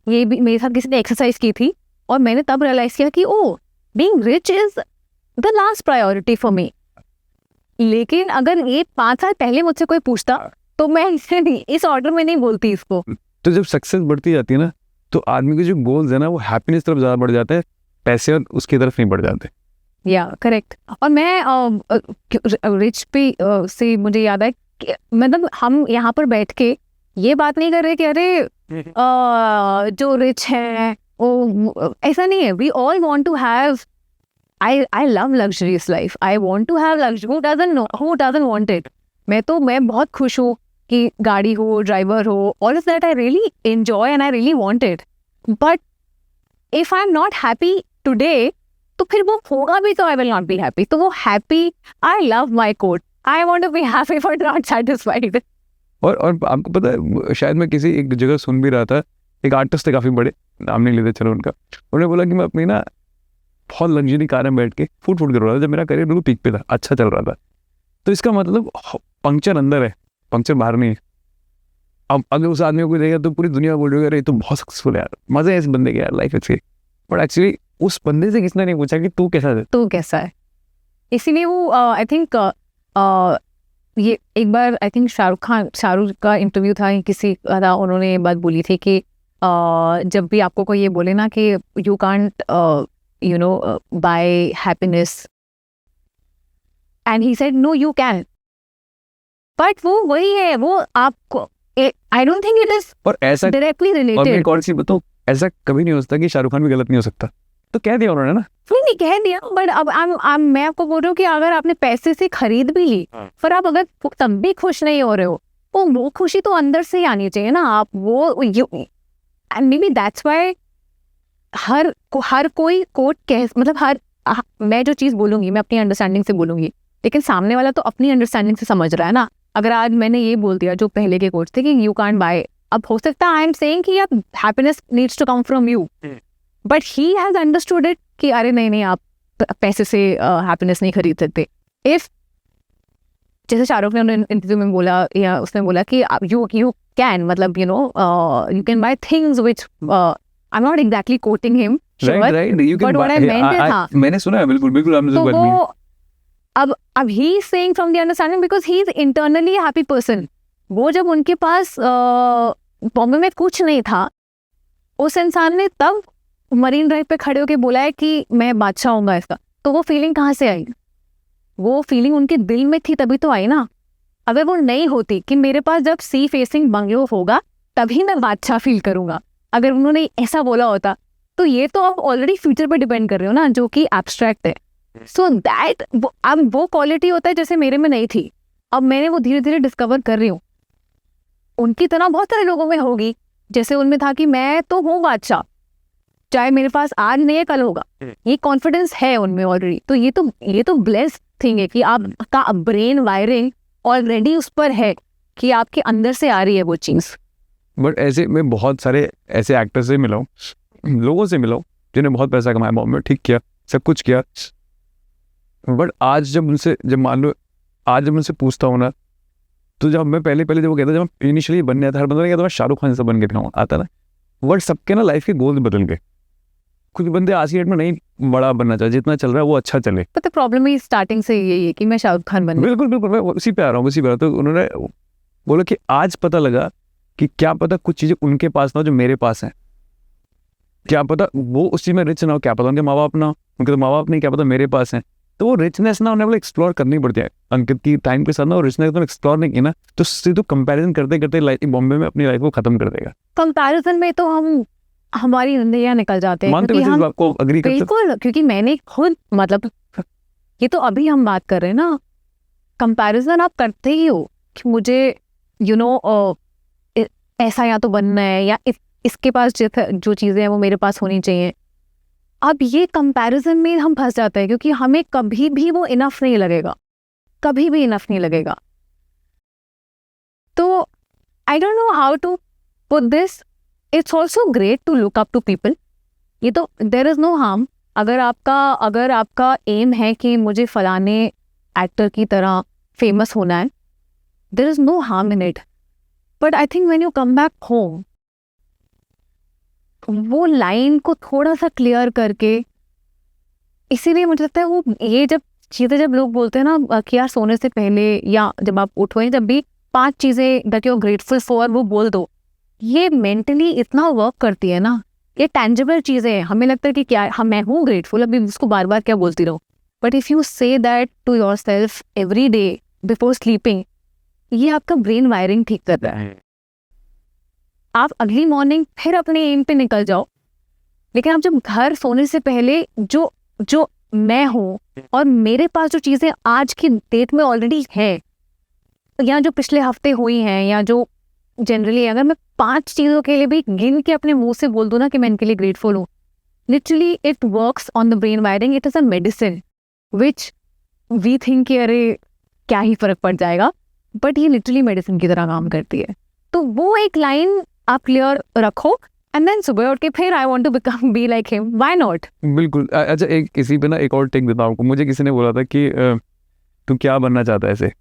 ये भी मेरे साथ किसी ने एक्सरसाइज की थी और मैंने तब रियलाइज किया कि being rich is the last priority for me. लेकिन अगर ये 5 साल पहले मुझसे कोई पूछता तो मैं इस ऑर्डर में नहीं बोलती इसको। तो जब सक्सेस बढ़ती जाती है ना, तो आदमी के जो गोल्स है ना वो हैप्पीनेस तरफ ज़्यादा बढ़ जाता है, पैसे और उसकी तरफ नहीं बढ़ जाते। या करेक्ट। और मैं रिच पे से मुझे याद है कि मतलब हम यहाँ पर बैठ के ये बात नहीं कर रहे कि अरे जो रिच है वो ऐसा नहीं है। We all want to have, I love luxurious life, I want to have luxury, who doesn't want it. मैं बहुत खुश हूँ कि गाड़ी हो, ड्राइवर हो, all of that I really enjoy and I really want it. But if I am not happy today तो फिर वो होगा भी तो I will not be happy. तो वो happy, I love my coat, I want to be happy but not satisfied. और आपको पता है, शायद मैं किसी एक जगह सुन भी रहा था, एक आर्टिस्ट थे काफ़ी बड़े, नाम नहीं लेते चलो उनका, उन्होंने बोला कि मैं अपनी ना बहुत लग्जरी कार में बैठ के फूट कर रहा था जब मेरा करियर बिल्कुल पीक पे था, अच्छा चल रहा था। तो इसका मतलब पंक्चर अंदर है, पंक्चर बाहर नहीं है। अब अगर उस आदमी को कोई देखेगा तो पूरी दुनिया बोल रही है अरे ये तो बहुत सक्सेसफुल है यार, मज़े है इस बंदे के यार, लाइफ अच्छी। बट एक्चुअली उस बंदे से किसने नहीं पूछा कि तू कैसा है, तो कैसा है। इसीलिए वो आई थिंक ये एक बार आई थिंक शाहरुख का इंटरव्यू था किसी का, उन्होंने ये बात बोली थी कि जब भी आपको कोई ये बोले ना कि you can't you know buy happiness, and he said no you can. But वो वही है, वो आपको I don't think it is और ऐसा डायरेक्टली और मैं रिलेटेड। एक और चीज़ बताऊं, ऐसा कभी नहीं हो सकता कि शाहरुख खान भी गलत नहीं हो सकता, तो कह दिया उन्होंने ना। नहीं कह दिया, बट अब मैं आपको बोल रही हूँ कि अगर आपने पैसे से खरीद भी ली पर आप अगर तब भी खुश नहीं हो रहे हो, वो खुशी तो अंदर से ही आनी चाहिए ना। आप वो and maybe that's why हर कोई कोट कह मतलब मैं जो चीज़ बोलूंगी मैं अपनी अंडरस्टैंडिंग से बोलूंगी, लेकिन सामने वाला तो अपनी अंडरस्टैंडिंग से समझ रहा है ना। अगर आज मैंने ये बोल दिया जो पहले के कोट्स थे कि यू कांट बाय, अब हो सकता है आई एम सेइंग कि यार happiness needs to come from you, but he has understood it कि अरे नहीं आप पैसे से हैप्पीनेस नहीं खरीद सकते। इफ जैसे शाहरुख ने इंटरव्यू में बोला या उसने बोला कि यू कैन, मतलब you know you can buy things which I am not exactly coating him, right you can, but what I meant is, हाँ, मैंने सुना है, बिल्कुल आपने तो जो बात की। वो अब he is saying from the understanding because he is internally happy person. वो जब उनके पास बॉम्बे में कुछ नहीं था, उस इंसान ने तब मरीन ड्राइव पे खड़े होके बोला है कि मैं बादशाह होऊंगा इसका, तो वो फीलिंग कहाँ से आई? वो फीलिंग उनके दिल में थी तभी तो आई ना। अगर वो नहीं होती कि मेरे पास जब सी फेसिंग बंगलो होगा तभी मैं बादशाह फील करूंगा, अगर उन्होंने ऐसा बोला होता, तो ये तो आप ऑलरेडी फ्यूचर पर डिपेंड कर रहे हो ना, जो कि एब्स्ट्रैक्ट है। सो दैट अब वो क्वालिटी होता है जैसे मेरे में नहीं थी, अब मैंने वो धीरे धीरे डिस्कवर कर रही हूँ। उनकी तरह बहुत सारे लोगों में होगी, जैसे उनमें था कि मैं तो हूँ बादशाह, चाहे मेरे पास आज नहीं है कल होगा, ये कॉन्फिडेंस है उनमें ऑलरेडी। तो ये तो ब्लेस्ड थिंग है कि आपका ब्रेन वायरिंग ऑलरेडी उस पर है कि आपके अंदर से आ रही है वो चीज़। बट ऐसे मैं बहुत सारे ऐसे एक्टर से मिला हूँ, लोगों से मिला हूँ जिन्हें बहुत पैसा कमाया, बॉम्बे में ठीक किया, सब कुछ किया, बट आज जब मान लो आज जब उनसे पूछता हूँ ना, तो जब मैं पहले जब वो कहता, जब मैं इनिशियली बनने आता, हर बंदा ने कहता मैं शाहरुख खान से बन के दिखाऊँ आता ना, बट सबके ना लाइफ के गोल बदल गए। कुछ बंदे आज की डेट में नहीं बड़ा बनना चाहिए, जितना चल रहा है वो अच्छा चले। पता प्रॉब्लम ही स्टार्टिंग से यही है कि मैं शाहरुख खान बन, बिल्कुल मैं उसी पे आ रहा हूँ, तो उन्होंने बोला कि आज पता लगा कि क्या पता कुछ चीज़ें उनके पास ना हो जो मेरे पास हैं, क्या पता वो उस चीज़ में रिच ना हो, क्या पता उनके माँ बाप ना, उनके तो माँ बाप नहीं, क्या पता मेरे पास हैं। तो वो रिचनेस ना उन्हें एक्सप्लोर करनी पड़ती है। अंकित की टाइम के साथ ना वो रिचनेस तो एक्सप्लोर नहीं की ना, तो सीधे कंपैरिजन करते करते लाइफ बॉम्बे में अपनी लाइफ को खत्म कर देगा। कंपैरिजन में तो हमारी जिंदगियां निकल जाते हैं। मानते हो इस बात को, अग्री करते हो? बिल्कुल, क्योंकि मैंने खुद मतलब ये तो अभी हम बात कर रहे हैं ना, कंपैरिजन आप करते ही हो कि मुझे यू नो ऐसा या तो बनना है या इसके पास जो चीज़ें हैं वो मेरे पास होनी चाहिए। अब ये कंपैरिजन में हम फंस जाते हैं क्योंकि हमें कभी भी वो इनफ नहीं लगेगा, कभी भी इनफ नहीं लगेगा। तो आई don't know how to put this, it's also great to look up to people. ये तो देयर इज़ नो हार्म, अगर आपका एम है कि मुझे फलाने एक्टर की तरह फेमस होना है, there is no harm in it. But I think when you come back home, वो लाइन को थोड़ा सा क्लियर करके, इसीलिए मुझे लगता है वो ये जब लोग बोलते हैं ना कि यार सोने से पहले या जब आप उठो, जब भी 5 चीज़ें that you are grateful for वो बोल दो, ये मेंटली इतना वर्क करती है ना। ये टेंजिबल चीज़ें हैं, हमें लगता है कि क्या मैं हूँ ग्रेटफुल, अभी उसको बार बार क्या बोलती रहूँ। But if you say that to yourself every day before sleeping, ये आपका ब्रेन वायरिंग ठीक कर रहा है। आप अगली मॉर्निंग फिर अपने एम पे निकल जाओ, लेकिन आप जब घर सोने से पहले जो मैं हूँ और मेरे पास जो चीज़ें आज की डेट में ऑलरेडी है, या जो पिछले हफ्ते हुई हैं, या जो जनरली अगर मैं 5 चीज़ों के लिए भी गिन के अपने मुंह से बोल दूँ ना कि मैं इनके लिए ग्रेटफुल हूँ, literally it works on the brain wiring. It is a medicine which we think कि अरे क्या ही फर्क पड़ जाएगा, बट ये लिटरली मेडिसिन की तरह काम करती है। तो वो एक लाइन आप क्लियर रखो, एंड देन सुबह उठ के फिर I want to become be like him, why not. बिल्कुल। अच्छा, एक किसी पे ना एक और टेक देता हूँ आपको। मुझे किसी ने बोला था कि तू क्या बनना चाहता है, ऐसे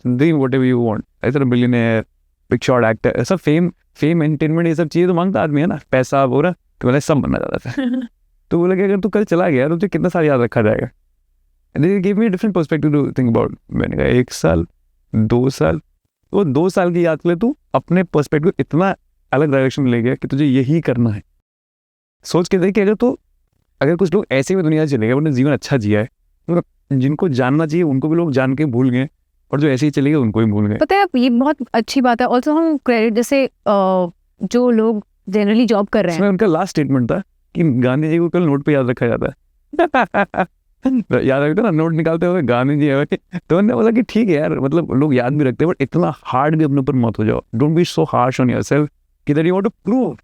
डूइंग व्हाटएवर यू वांट, ऐसा बिलियनेयर, बिग शॉट एक्टर, ऐसा फेम एंटरटेनमेंट, ये सब चीज़ें तो मांगता आदमी है ना, पैसा वो ना, तो मैंने सब बनना चाहता था। तो बोला कि अगर तू कल चला गया तो तुझे कितना साल याद रखा जाएगा। They give me a different perspective to think about. मैंने कहा 1 साल 2 साल, वो 2 साल की याद के लिए तू अपने पर्सपेक्टिव इतना अलग डायरेक्शन में ले गया कि तुझे यही करना है। सोच के देख कि अगर कुछ लोग ऐसे में दुनिया से चले गए, उन्होंने जीवन अच्छा जिया है, तो जिनको जानना चाहिए उनको भी लोग जान के भूल गए, और जो ऐसे ही चले गए उनको भी भूल गए। पता है ये बहुत अच्छी बात है। ऑल्सो हम क्रेडिट, जैसे जो लोग जनरली जॉब कर रहे हैं, इसमें उनका लास्ट स्टेटमेंट था कि गांधी जी को कल नोट पे याद रखा जाता है। याद रखते ना, नोट निकालते हुए गांधी जी है। तो उन्होंने बोला कि ठीक है यार, मतलब लोग याद भी रखते हैं, बट इतना हार्ड भी अपने ऊपर मत हो जाओ। Don't be so harsh on yourself कि that you want to prove.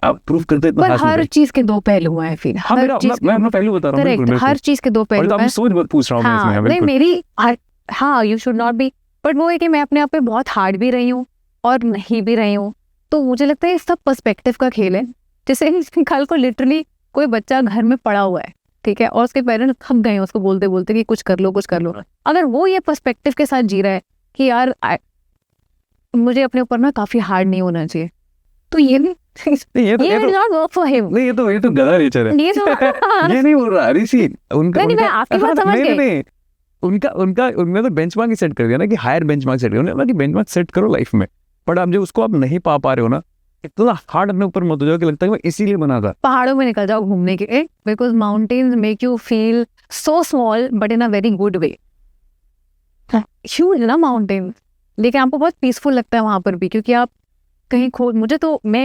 आप प्रूव करते इतना पर हार्श हर चीज के 2 पहलू हैं। फिर हाँ, मैं अपना पहलू बता रहा हूँ। करेक्ट, हर चीज के 2 पहलू हैं। मैं सोच बहुत पूछ रहा हूँ मैं इसमें। नहीं मेरी, हाँ you should not be, but वो है कि मैं अपने आप पे बहुत हार्ड भी रही हूँ और नहीं भी रही हूँ। तो मुझे लगता है ये सब पर्सपेक्टिव का खेल है। जैसे कल को लिटरली कोई बच्चा घर में पड़ा हुआ है, ठीक है, और उसके पेरेंट्स थक गए हैं उसको बोलते बोलते कि कुछ कर लो कुछ कर लो। अगर वो ये पर्सपेक्टिव के साथ जी रहा है कि यार मुझे अपने ऊपर ना काफी हार्ड नहीं होना चाहिए, तो ये नॉट वर्क फॉर हिम। नहीं, ये तो गधा नेचर है। ये नहीं बोल रहा ऋषि, उनका नहीं, मैं आपकी बात समझ गई। उनने तो बेंचमार्क ही सेट कर दिया ना, कि हायर बेंचमार्क सेट कर दिया, बेंचमार्क सेट करो लाइफ में, बट आप जो उसको आप नहीं पा रहे हो ना, इतना हार्ड अपने ऊपर मत हो जाओ कि लगता है मैं इसीलिए बना था। पहाड़ों में निकल जाओ घूमने के लिए, because mountains make you feel so small but in a very good way. Huge ना माउंटेन्स, लेकिन आपको बहुत पीसफुल लगता है वहां पर भी, क्योंकि आप कहीं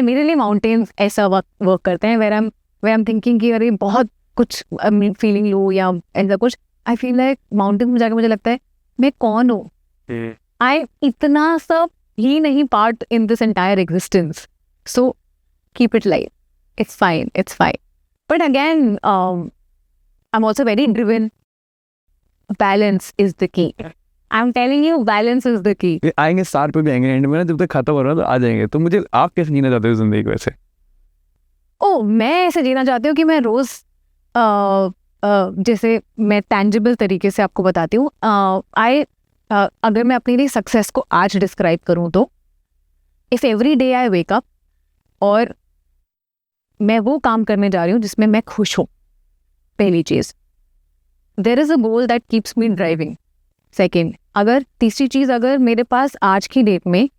मेरे लिए माउंटेन्स ऐसा वर्क करते हैं वेर आई एम थिंकिंग कि अरे बहुत कुछ फीलिंग लो या ऐसा कुछ। आई फील लाइक माउंटेन्स में जाकर मुझे लगता है मैं कौन हूँ, आई इतना सब ही नहीं part in this entire existence. So keep it light. It's fine. But again, I'm also very driven. Balance is the key. I'm telling you, balance is the key. आएंगे 60 पे भी आएंगे, एंड में ना जब तक खत्म हो रहा है तो आ जाएंगे। तो मुझे आप कैसे जीना चाहते हो जिंदगी वैसे? मैं ऐसे जीना चाहती हूँ कि मैं रोज जैसे मैं टैंजिबल तरीके से आपको बताती हूँ। अगर मैं अपनी लिए सक्सेस को आज डिस्क्राइब करूँ तो if every day I wake up और मैं वो काम करने जा रही हूँ जिसमें मैं खुश हूँ, पहली चीज, there is a goal that keeps me driving. Second, अगर तीसरी चीज, अगर मेरे पास आज की डेट में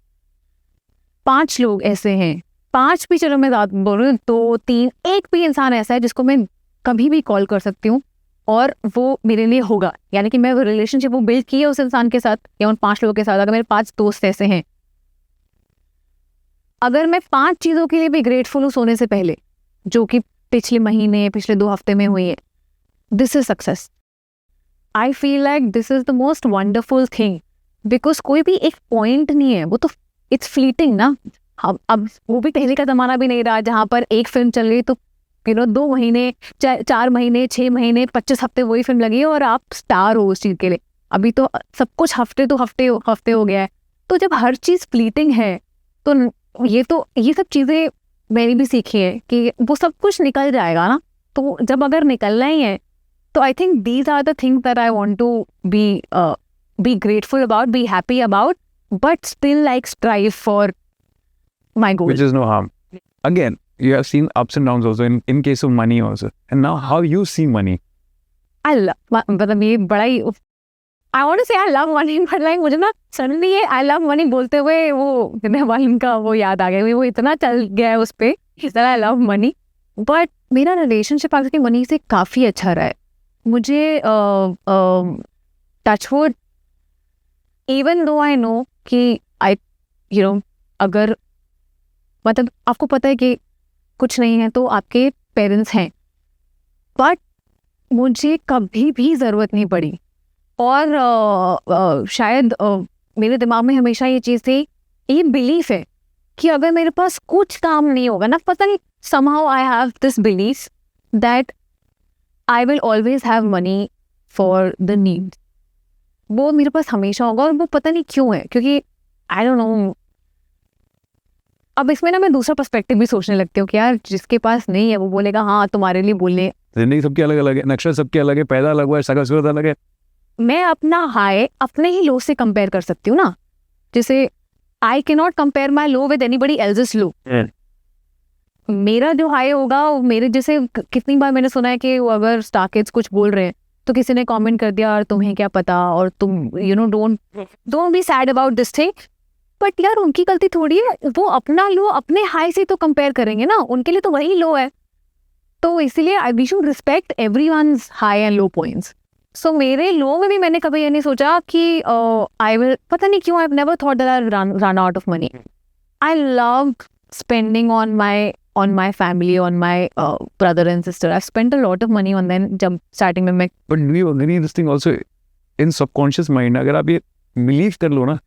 5 लोग ऐसे हैं, 5 भी चलो मैं बोल रही हूँ, 2 3 एक भी इंसान ऐसा है जिसको मैं कभी भी कॉल कर सकती हूँ और वो मेरे लिए होगा, यानी कि मैं वो रिलेशनशिप वो बिल्ड की है उस इंसान के साथ या उन 5 लोगों के साथ। अगर मेरे 5 दोस्त ऐसे हैं, अगर मैं 5 चीज़ों के लिए भी ग्रेटफुल हूँ सोने से पहले, जो कि पिछले महीने पिछले 2 हफ्ते में हुई है, this is success. I feel like this is the most wonderful thing, because कोई भी एक पॉइंट नहीं है, वो तो इट्स फ्लीटिंग ना। अब वो भी पहले का ज़माना भी नहीं रहा जहाँ पर एक फिल्म चल गई तो 2 महीने 4 महीने 6 महीने 25 हफ्ते वही फिल्म लगी है और आप स्टार हो उस चीज़ के लिए। अभी तो सब कुछ हफ्ते हो गया है। तो जब हर चीज़ फ्लीटिंग है तो ये सब चीज़ें मैंने भी सीखी है कि वो सब कुछ निकल जाएगा ना। तो जब अगर निकलना ही है तो I think these are the things that I want to be grateful about, be happy about, but still like strive for my goal, which is no harm. Again, you have seen ups and downs also in case of money also, and now how you see money. मतलब ये बड़ा ही I want to say I love money, but like मुझे ना suddenly ये I love money बोलते हुए वो wine का वो याद आ गया, वो इतना चल गया है उस पे कि I love money, but मेरा रिलेशनशिप आगे मनी से काफ़ी अच्छा रहा है। मुझे touchwood, even though I know कि आई अगर मतलब आपको पता है कि कुछ नहीं है तो आपके पेरेंट्स हैं, बट मुझे कभी भी ज़रूरत नहीं पड़ी। और शायद मेरे दिमाग में हमेशा ये चीज़ थी, ये बिलीफ है कि अगर मेरे पास कुछ काम नहीं होगा ना, पता नहीं, somehow I have this belief that I will always have money for the need. वो मेरे पास हमेशा होगा, और वो पता नहीं क्यों है, क्योंकि आई डोंट नो। अब इसमें ना मैं दूसरा पर्सपेक्टिव भी सोचने लगती हूँ कि यार जिसके पास नहीं है वो बोलेगा हाँ तुम्हारे लिए बोलने। जिंदगी सबकी अलग अलग है, नक्शा सबके अलग है, पैदा अलग हुआ है, शकल सूरत अलग है। मैं अपना हाई अपने ही लो से कंपेयर कर सकती हूँ ना, जैसे I can not compare my low with anybody else's low. मेरा जो हाई होगा वो मेरे जैसे, कितनी बार मैंने सुना है कि वो अगर स्टार किड्स कुछ बोल रहे हैं तो किसी ने कमेंट कर दिया और तुम्हें क्या पता, और तुम don't be sad about this thing. But यार उनकी गलती थोड़ी है, वो अपना लो अपने हाई से तो कंपेयर करेंगे ना, उनके लिए तो वही लो है। तो इसीलिए we should respect everyone's high and low points. So मेरे लो में भी मैंने कभी ये नहीं सोचा कि आई विल, पता नहीं क्यों, I have never thought that I run out of money. I love spending on my family, on my brother and sister. I've spent a lot of money on them जब starting में मैं। But do you agree this thing also in subconscious mind? अगर आप ये believe कर लो ना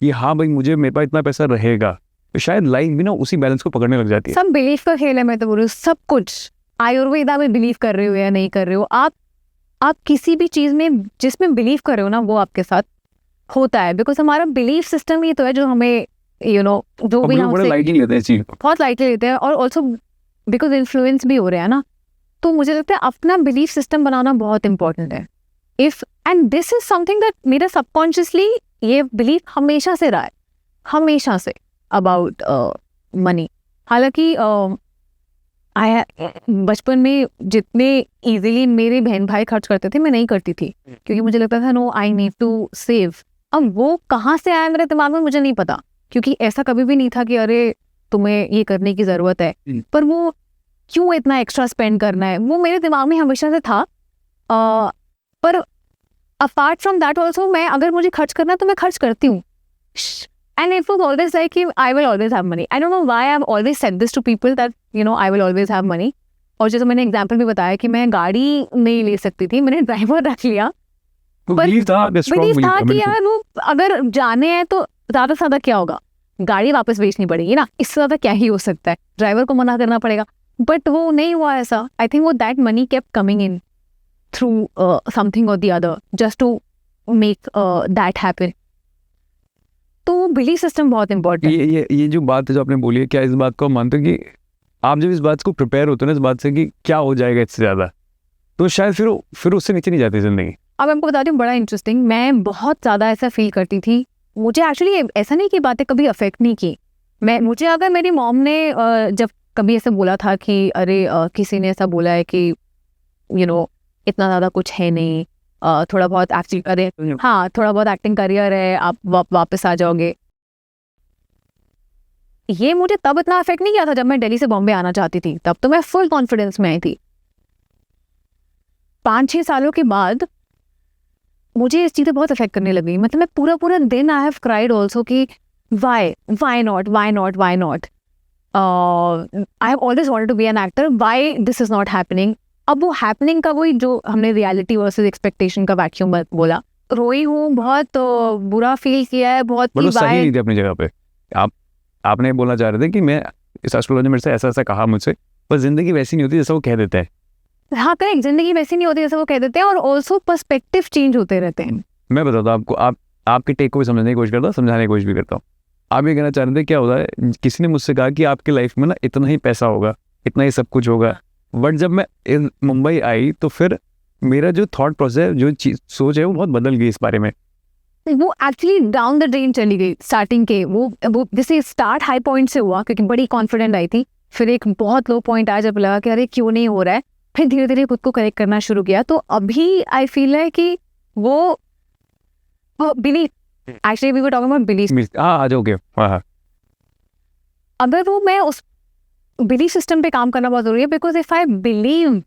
कि हाँ भाई मुझे मेरे पास इतना पैसा रहेगा, तो शायद लाइफ भी ना उसी बैलेंस को पकड़ने लग जाती है। सब बिलीफ का खेल है, मैं तो बोल रही हूँ। सब कुछ आयुर्वेदा में बिलीव कर रहे हो या नहीं कर रहे हो, आप किसी भी चीज़ में जिसमें बिलीव कर रहे हो ना वो आपके साथ होता है। बिकॉज हमारा बिलीफ सिस्टम ही तो है जो हमें जो भी हम बड़े लाइटली लेते हैं चीज, बहुत लाइटली लेते हैं। और ऑल्सो बिकॉज इन्फ्लुएंस भी हो रहे हैं ना, तो मुझे लगता है अपना बिलीफ सिस्टम बनाना बहुत इंपॉर्टेंट है। If and this is something that मेरा सबकॉन्शियसली ये बिलीफ हमेशा से रहा है, हमेशा से, अबाउट मनी। हालांकि बचपन में जितने इजीली मेरे बहन भाई खर्च करते थे मैं नहीं करती थी, क्योंकि मुझे लगता था no I need to save. अब वो कहाँ से आया मेरे दिमाग में मुझे नहीं पता, क्योंकि ऐसा कभी भी नहीं था कि अरे तुम्हें ये करने की ज़रूरत है, पर वो क्यों इतना एक्स्ट्रा स्पेंड करना है, वो मेरे दिमाग में हमेशा से था। पर अपार्ट फ्रॉम दैट ऑल्सो मैं अगर मुझे खर्च करना है तो मैं खर्च करती हूँ। And it was always like कि I will always have money. I don't know why I have always said this to people that I will always have money. और जैसे मैंने एग्जाम्पल भी बताया कि मैं गाड़ी नहीं ले सकती थी, मैंने ड्राइवर रख लिया। बिलीव था कि यार वो अगर जाने हैं तो ज़्यादा से ज़्यादा क्या होगा, गाड़ी वापस बेचनी पड़ेगी ना, इससे ज़्यादा क्या ही हो सकता है, ड्राइवर को मना करना पड़ेगा। बट वो नहीं हुआ ऐसा। आई थिंक वो that money kept coming in through something और the other just to make that happen. तो बिलीफ सिस्टम बहुत इंपॉर्टेंट है। ये जो बात है जो आपने बोली है, क्या इस बात को आप मानते हो कि आप जब इस बात को प्रिपेयर होते हो ना इस बात से कि क्या हो जाएगा इससे ज़्यादा, तो शायद फिर उससे नीचे नहीं जाती जिंदगी। अब आपको बताती हूँ बड़ा इंटरेस्टिंग, मैं बहुत ज़्यादा ऐसा फील करती थी। मुझे एक्चुअली ऐसा नहीं कि बातें कभी अफेक्ट नहीं की। मुझे अगर मेरी मॉम ने जब कभी ऐसा बोला था कि अरे किसी ने ऐसा बोला है कि इतना ज़्यादा कुछ है नहीं, थोड़ा बहुत एक्टिंग करे, हाँ थोड़ा बहुत एक्टिंग करियर है, आप वापस आ जाओगे, ये मुझे तब इतना अफेक्ट नहीं किया था। जब मैं दिल्ली से बॉम्बे आना चाहती थी तब तो मैं फुल कॉन्फिडेंस में आई थी। 5-6 सालों के बाद मुझे इस चीज़ें बहुत अफेक्ट करने लगी। मतलब मैं पूरा दिन आई हैव क्राइड ऑल्सो कि why not I have always wanted to be an actor, why this is not happening. अब वो हैपनिंग का वही जो हमने रियलिटी वर्सेस एक्सपेक्टेशन का वैक्यूम बोला, रोई हूँ, बहुत बुरा फील किया है, बहुत सही नहीं थी अपनी जगह पे। आपने बोलना चाह रहे थे कि मैं इस एस्ट्रोलॉजर ने मेरे से ऐसा कहा मुझसे, पर जिंदगी वैसी नहीं होती जैसा वो कह देते हैं। हाँ करेक्ट, जिंदगी वैसी नहीं होती जैसा वो कह देते हैं, और ऑल्सो पर्सपेक्टिव चेंज होते रहते हैं। मैं बताता हूँ आपको, आपके टेक को भी समझने की कोशिश करता हूँ, समझाने की कोशिश भी करता हूँ। आप ये कहना चाह रहे थे क्या होता है, किसी ने मुझसे कहा कि आपकी लाइफ में ना इतना ही पैसा होगा, इतना ही सब कुछ होगा। बट जब मैं मुंबई आई तो फिर मेरा जो थॉट प्रोसेस, जो सोच है वो बहुत बदल गई इस बारे में। वो एक्चुअली डाउन द ड्रेन चली गई स्टार्टिंग के। वो जैसे स्टार्ट हाई पॉइंट से हुआ क्योंकि बड़ी कॉन्फिडेंट आई थी, फिर एक बहुत लो पॉइंट आया जब लगा कि अरे क्यों नहीं हो रहा है, फिर धीरे धीरे खुद को करेक्ट करना शुरू किया। तो अभी आई फील है कि वो belief, actually we were talking about belief. आ जाओगे। हाँ, अगर वो मैं उस बिलीफ सिस्टम पे काम करना बहुत जरूरी है, because if I believe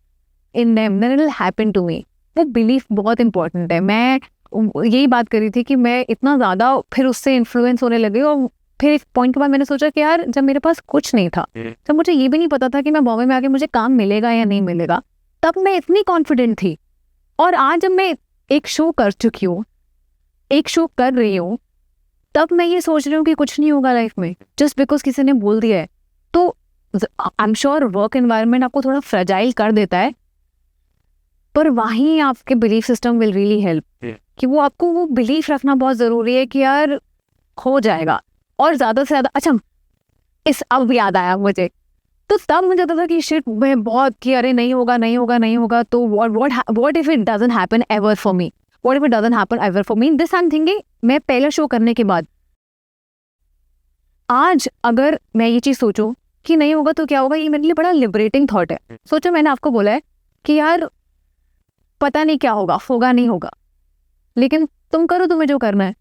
in them then it will happen to me. वो बिलीफ बहुत इंपॉर्टेंट है। मैं यही बात कर रही थी कि मैं इतना ज़्यादा फिर उससे इन्फ्लुएंस होने लगी, और फिर एक पॉइंट के बाद मैंने सोचा कि यार जब मेरे पास कुछ नहीं था, जब मुझे ये भी नहीं पता था कि मैं बॉम्बे में आके मुझे काम मिलेगा या नहीं मिलेगा, तब मैं इतनी कॉन्फिडेंट थी। और आज जब मैं एक शो कर चुकी हूँ, एक शो कर रही हूँ, तब मैं ये सोच रही हूँ कि कुछ नहीं होगा लाइफ में जस्ट बिकॉज किसी ने बोल दिया है। तो आई एम श्योर वर्क एनवायरनमेंट आपको थोड़ा फ्रेजाइल कर देता है, पर वहीं आपके belief system will really help कि वो आपको वो बिलीफ रखना बहुत ज़रूरी है कि यार हो जाएगा। और ज़्यादा से ज़्यादा अच्छा अब याद आया मुझे, तो तब मुझे लगता था कि शिट मैं बहुत कि अरे नहीं होगा नहीं होगा नहीं होगा, तो what if it doesn't happen ever for me, what if it doesn't happen ever for me, this I am thinking. मैं पहला शो करने के बाद आज अगर मैं ये चीज़ सोचूं कि नहीं होगा तो क्या होगा, ये मेरे लिए बड़ा लिबरेटिंग थॉट है। सोचो मैंने आपको बोला है कि यार पता नहीं क्या होगा नहीं होगा, लेकिन तुम करो तुम्हें जो करना है।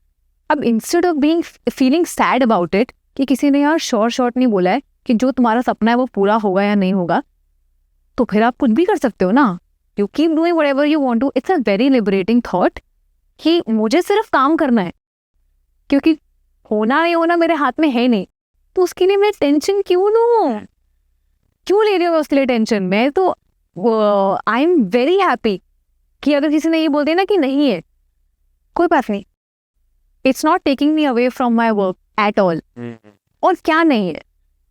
अब instead of being feeling sad about it कि किसी ने यार शॉर्ट नहीं बोला है कि जो तुम्हारा सपना है वो पूरा होगा या नहीं होगा, तो फिर आप कुछ भी कर सकते हो ना। You keep doing whatever you want to. It's a very liberating thought कि मुझे सिर्फ काम करना है, क्योंकि होना नहीं होना मेरे हाथ में है नहीं, तो उसके लिए मैं टेंशन क्यों लूँ, क्यों ले रही हूँ उसके लिए टेंशन। मैं तो आई एम वेरी हैप्पी कि अगर किसी ने ये बोल दिया ना कि नहीं है, कोई बात नहीं, it's not taking me away from my work at all. और क्या नहीं है,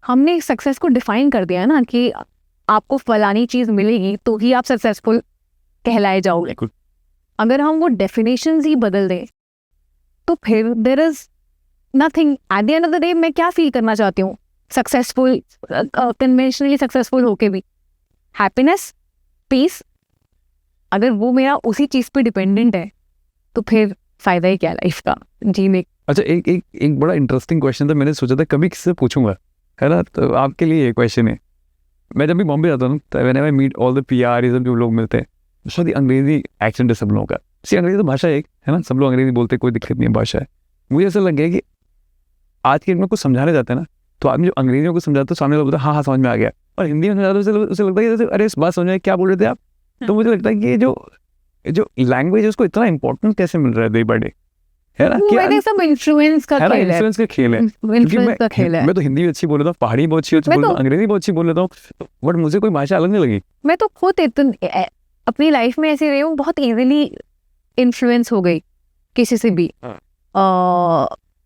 हमने सक्सेस को डिफाइन कर दिया ना कि आपको फलानी चीज़ मिलेगी तो ही आप सक्सेसफुल कहलाए जाओगे। अगर हम वो डेफिनेशंस ही बदल दें तो फिर there is nothing at the end of the day. मैं क्या फील करना चाहती हूँ सक्सेसफुल, कन्वेंशनली सक्सेसफुल होके भी हैप्पीनेस, पीस, अगर वो मेरा उसी चीज़ पे डिपेंडेंट है तो फिर फ़ायदा ही क्या लाइफ का जीने। अच्छा एक बड़ा इंटरेस्टिंग क्वेश्चन था, मैंने सोचा था कभी किससे पूछूंगा, है ना, तो आपके लिए ये क्वेश्चन है। मैं जब भी बॉम्बे जाता हूँ तो whenever I meet all the PR जो लोग मिलते हैं, बहुत ही अंग्रेजी एक्सेंट है सब लोगों का। अंग्रेजी तो भाषा एक है ना, सब लोग अंग्रेजी बोलते हैं, कोई दिक्कत नहीं है, भाषा है। मुझे ऐसा लग गया कि आज के डेट में कुछ समझाने जाते हैं ना, तो आदमी जो अंग्रेजियों को समझाता है सामने लोग बोलते हैं हाँ समझ में आ गया, और हिंदी में समझाते उसे लगता है जैसे अरे इस बात समझ में क्या बोल रहे थे आप। तो मुझे लगता है कि ये जो लैंग्वेज है उसको इतना इंपॉर्टेंस कैसे मिल रहा है डे बाय डे, है ना, कि सब इन्फ्लुएंस का खेल है, इन्फ्लुएंस का खेल है। इन्फ्लुएंस का खेल है। मैं तो हिंदी भी अच्छी बोल लेता हूँ, पहाड़ी बहुत अच्छी बोल लेता हूँ, अंग्रेजी बहुत अच्छी बोल लेता हूँ, बट मुझे कोई भाषा अलग नहीं लगी। मैं तो खुद अपनी लाइफ में ऐसे रही हूँ, बहुत इजीली इन्फ्लुएंस हो गई किसी से भी,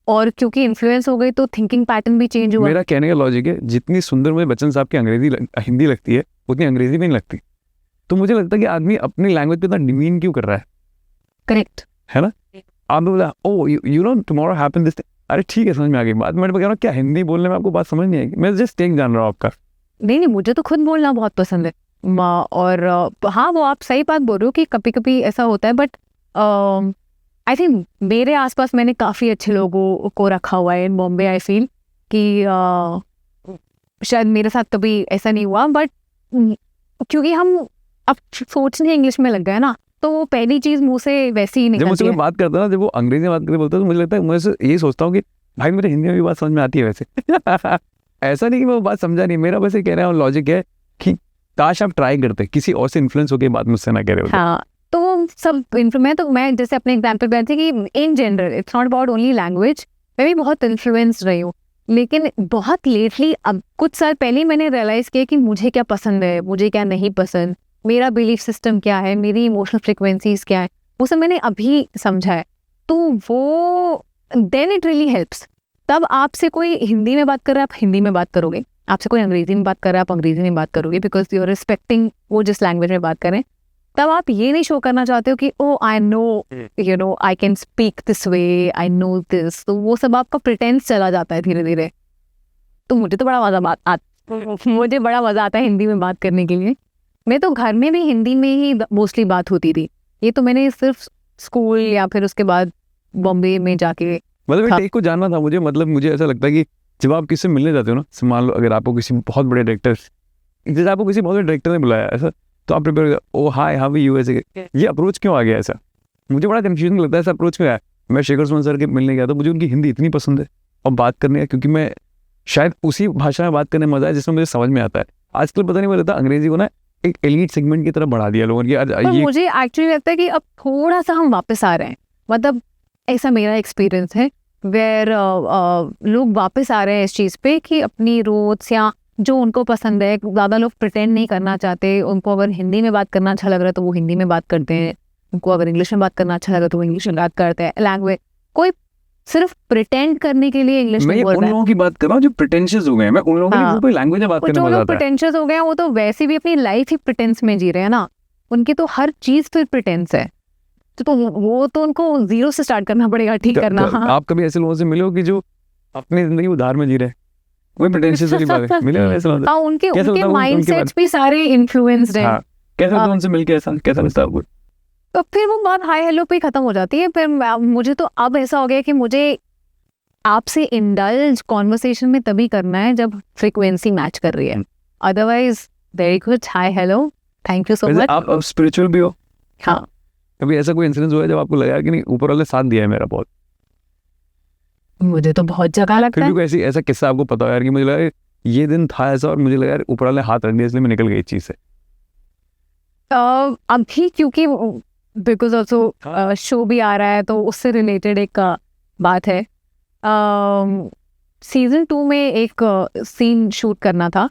और क्योंकि इन्फ्लुएंस हो गई तो थिंकिंग पैटर्न भी चेंज हुआ। मेरा कहने का लॉजिक है, जितनी सुंदर मुझे बच्चन साहब की हिंदी लगती है उतनी अंग्रेजी भी नहीं लगती। तो मुझे लगता है कि आदमी अपनी लैंग्वेज पे इतना डिमीन क्यों कर रहा है। करेक्ट है ना, आप बोला oh you know tomorrow happen this, अरे ठीक है समझ में आ गई बात। मैं कह रहा हूँ क्या हिंदी बोलने में आपको बात समझ नहीं आएगी, मैं जस्ट टेक जान रहा हूँ आपका। नहीं, मुझे तो खुद बोलना बहुत पसंद है और हाँ वो आप सही बात बोल रहे हो कि कभी कभी ऐसा होता है, बट आई थिंक मेरे आसपास मैंने काफ़ी अच्छे लोगों को रखा हुआ है इन बॉम्बे। आई फील कि शायद मेरे साथ कभी ऐसा नहीं हुआ, बट क्योंकि हम अब सोचने इंग्लिश में लग गए ना, तो वो पहली चीज़ मुँह से वैसे ही जब निकलती मुझसे है। कोई बात करता है ना, जब वो अंग्रेजी में बात करके बोलता है तो मुझे लगता है, मुझे यही सोचता हूँ कि भाई मेरे हिंदी में भी बात समझ में आती है वैसे। ऐसा नहीं कि मैं वो बात समझा नहीं, मेरा बस ये कह रहा हूँ लॉजिक है कि काश आप ट्राई करते किसी और से इन्फ्लुएंस होकर बात मुझसे ना कह रहे हो। हाँ, तो सब मैं जैसे अपने एग्जाम्पल पे थी कि in general it's not about only language. मैं भी बहुत इन्फ्लुएंस रही हूँ, लेकिन बहुत लेटली अब कुछ साल पहले मैंने रियलाइज़ किया कि मुझे क्या पसंद है, मुझे क्या नहीं पसंद, मेरा बिलीफ सिस्टम क्या है, मेरी इमोशनल फ्रिक्वेंसीज क्या है, वो सब मैंने अभी समझा है। तो वो देन इट रियली हेल्प्स। तब आपसे कोई हिंदी में बात कर रहा है, आप हिंदी में बात करोगे, आपसे कोई अंग्रेजी में बात कर रहा है, आप अंग्रेजी में बात करोगे, बिकॉज यू आर रिस्पेक्टिंग वो जिस लैंग्वेज में बात करें। तब आप ये नहीं शो करना चाहते हो कि oh I know you know I can speak this way, I know this. तो वो सब आपका प्रिटेंस चला जाता है धीरे धीरे। तो मुझे तो बड़ा मुझे बड़ा मज़ा आता है हिंदी में बात करने के लिए। मैं तो घर में भी हिंदी में ही मोस्टली बात होती थी। ये तो मैंने सिर्फ स्कूल या फिर उसके बाद बॉम्बे में जाके मतलब एक को जानना था मुझे। मतलब मुझे ऐसा लगता है कि जब आप किसी से मिलने जाते हो ना, मान लो अगर आपको किसी बहुत बड़े डायरेक्टर, जैसे आपको किसी बहुत बड़े डायरेक्टर ने बुलाया ऐसा, तो आप prepare oh hi how are you, ऐसे ये अप्रोच क्यों आ गया ऐसा? मुझे बड़ा कन्फ्यूजन लगता है ऐसा अप्रोच क्यों आया। मैं शेखर सुमन सर के मिलने गया तो मुझे उनकी हिंदी इतनी पसंद है और बात करने का, क्योंकि मैं शायद उसी भाषा में बात करने में मजा है जिसमें मुझे समझ में आता है। आजकल पता नहीं मुझे लगता अंग्रेजी को ना एक एलीट सेगमेंट की तरफ बढ़ा दिया लोगों ने। पर ये मुझे एक्चुअली लगता है कि अब थोड़ा सा हम वापस आ रहे हैं, मतलब ऐसा मेरा एक्सपीरियंस है वेयर लोग वापस आ रहे हैं इस चीज़ पे कि अपनी रूट्स या जो उनको पसंद है, ज़्यादा लोग प्रिटेंड नहीं करना चाहते। उनको अगर हिंदी में बात करना अच्छा लग रहा है तो वो हिंदी में बात करते हैं, उनको अगर इंग्लिश में बात करना अच्छा लग रहा है तो वो इंग्लिश में बात करते हैं। लैंग्वेज कोई सिर्फ प्रिटेंड करने के लिए इंग्लिश मैं में बोल उन रहा है। लोगों की बात कर रहा हूँ जो प्रिटेंशियस हो गए हैं। मैं उन लोगों के लिए हाँ। कोई लैंग्वेज में बात वो करने जो में मजा लोग आता है। प्रिटेंशियस हो गए हैं वो तो वैसे भी अपनी लाइफ ही प्रिटेंस में जी रहे हैं ना, उनकी तो हर चीज फिर प्रिटेंस है। तो वो तो उनको जीरो से स्टार्ट करना पड़ेगा ठीक करना। हाँ। आप कभी ऐसे लोगों से मिले हो कि जो अपनी जिंदगी उधार में जी रहे हैं? वही प्रिटेंशियस वाली बात है। मिले हो ऐसे लोगों से? हाँ, उनके कैसा उनके होता है उनके माइंडसेट्स भी सारे इन्फ्लुएंस्ड हैं। हाँ, कैसा होता है उनसे मिलके? ऐसा कैसा लगता है आपको? तो फिर वो बात हाय हेलो पे ही खत्म हो जाती है। फिर मुझे तो अब ऐसा हो गया कि मुझे आपसे इंडल्ज कॉन्वर्सेशन में तभी करना है जब फ्रीक्वेंसी मैच कर रही है, otherwise very good, hi hello, thank you सो वैसे मच। आप स्पिरिचुअल भी हो? हाँ, कभी ऐसा कोई इंसिडेंस हुआ है जब आपको लगा कि नहीं ऊपर वाले साथ दिया है मेरा बहुत? मुझे तो बहुत जगह लगता फिर है। भी कोई ऐसा किस्सा आपको पता हो यार कि मुझे लगा ये दिन था ऐसा और मुझे लगा यार ऊपर वाले हाथ रख दिया इसलिए मैं निकल गई इस चीज से? अभी क्योंकि बिकॉज ऑल्सो हाँ। शो भी आ रहा है तो उससे रिलेटेड एक बात है। सीजन 2 में एक सीन शूट करना था,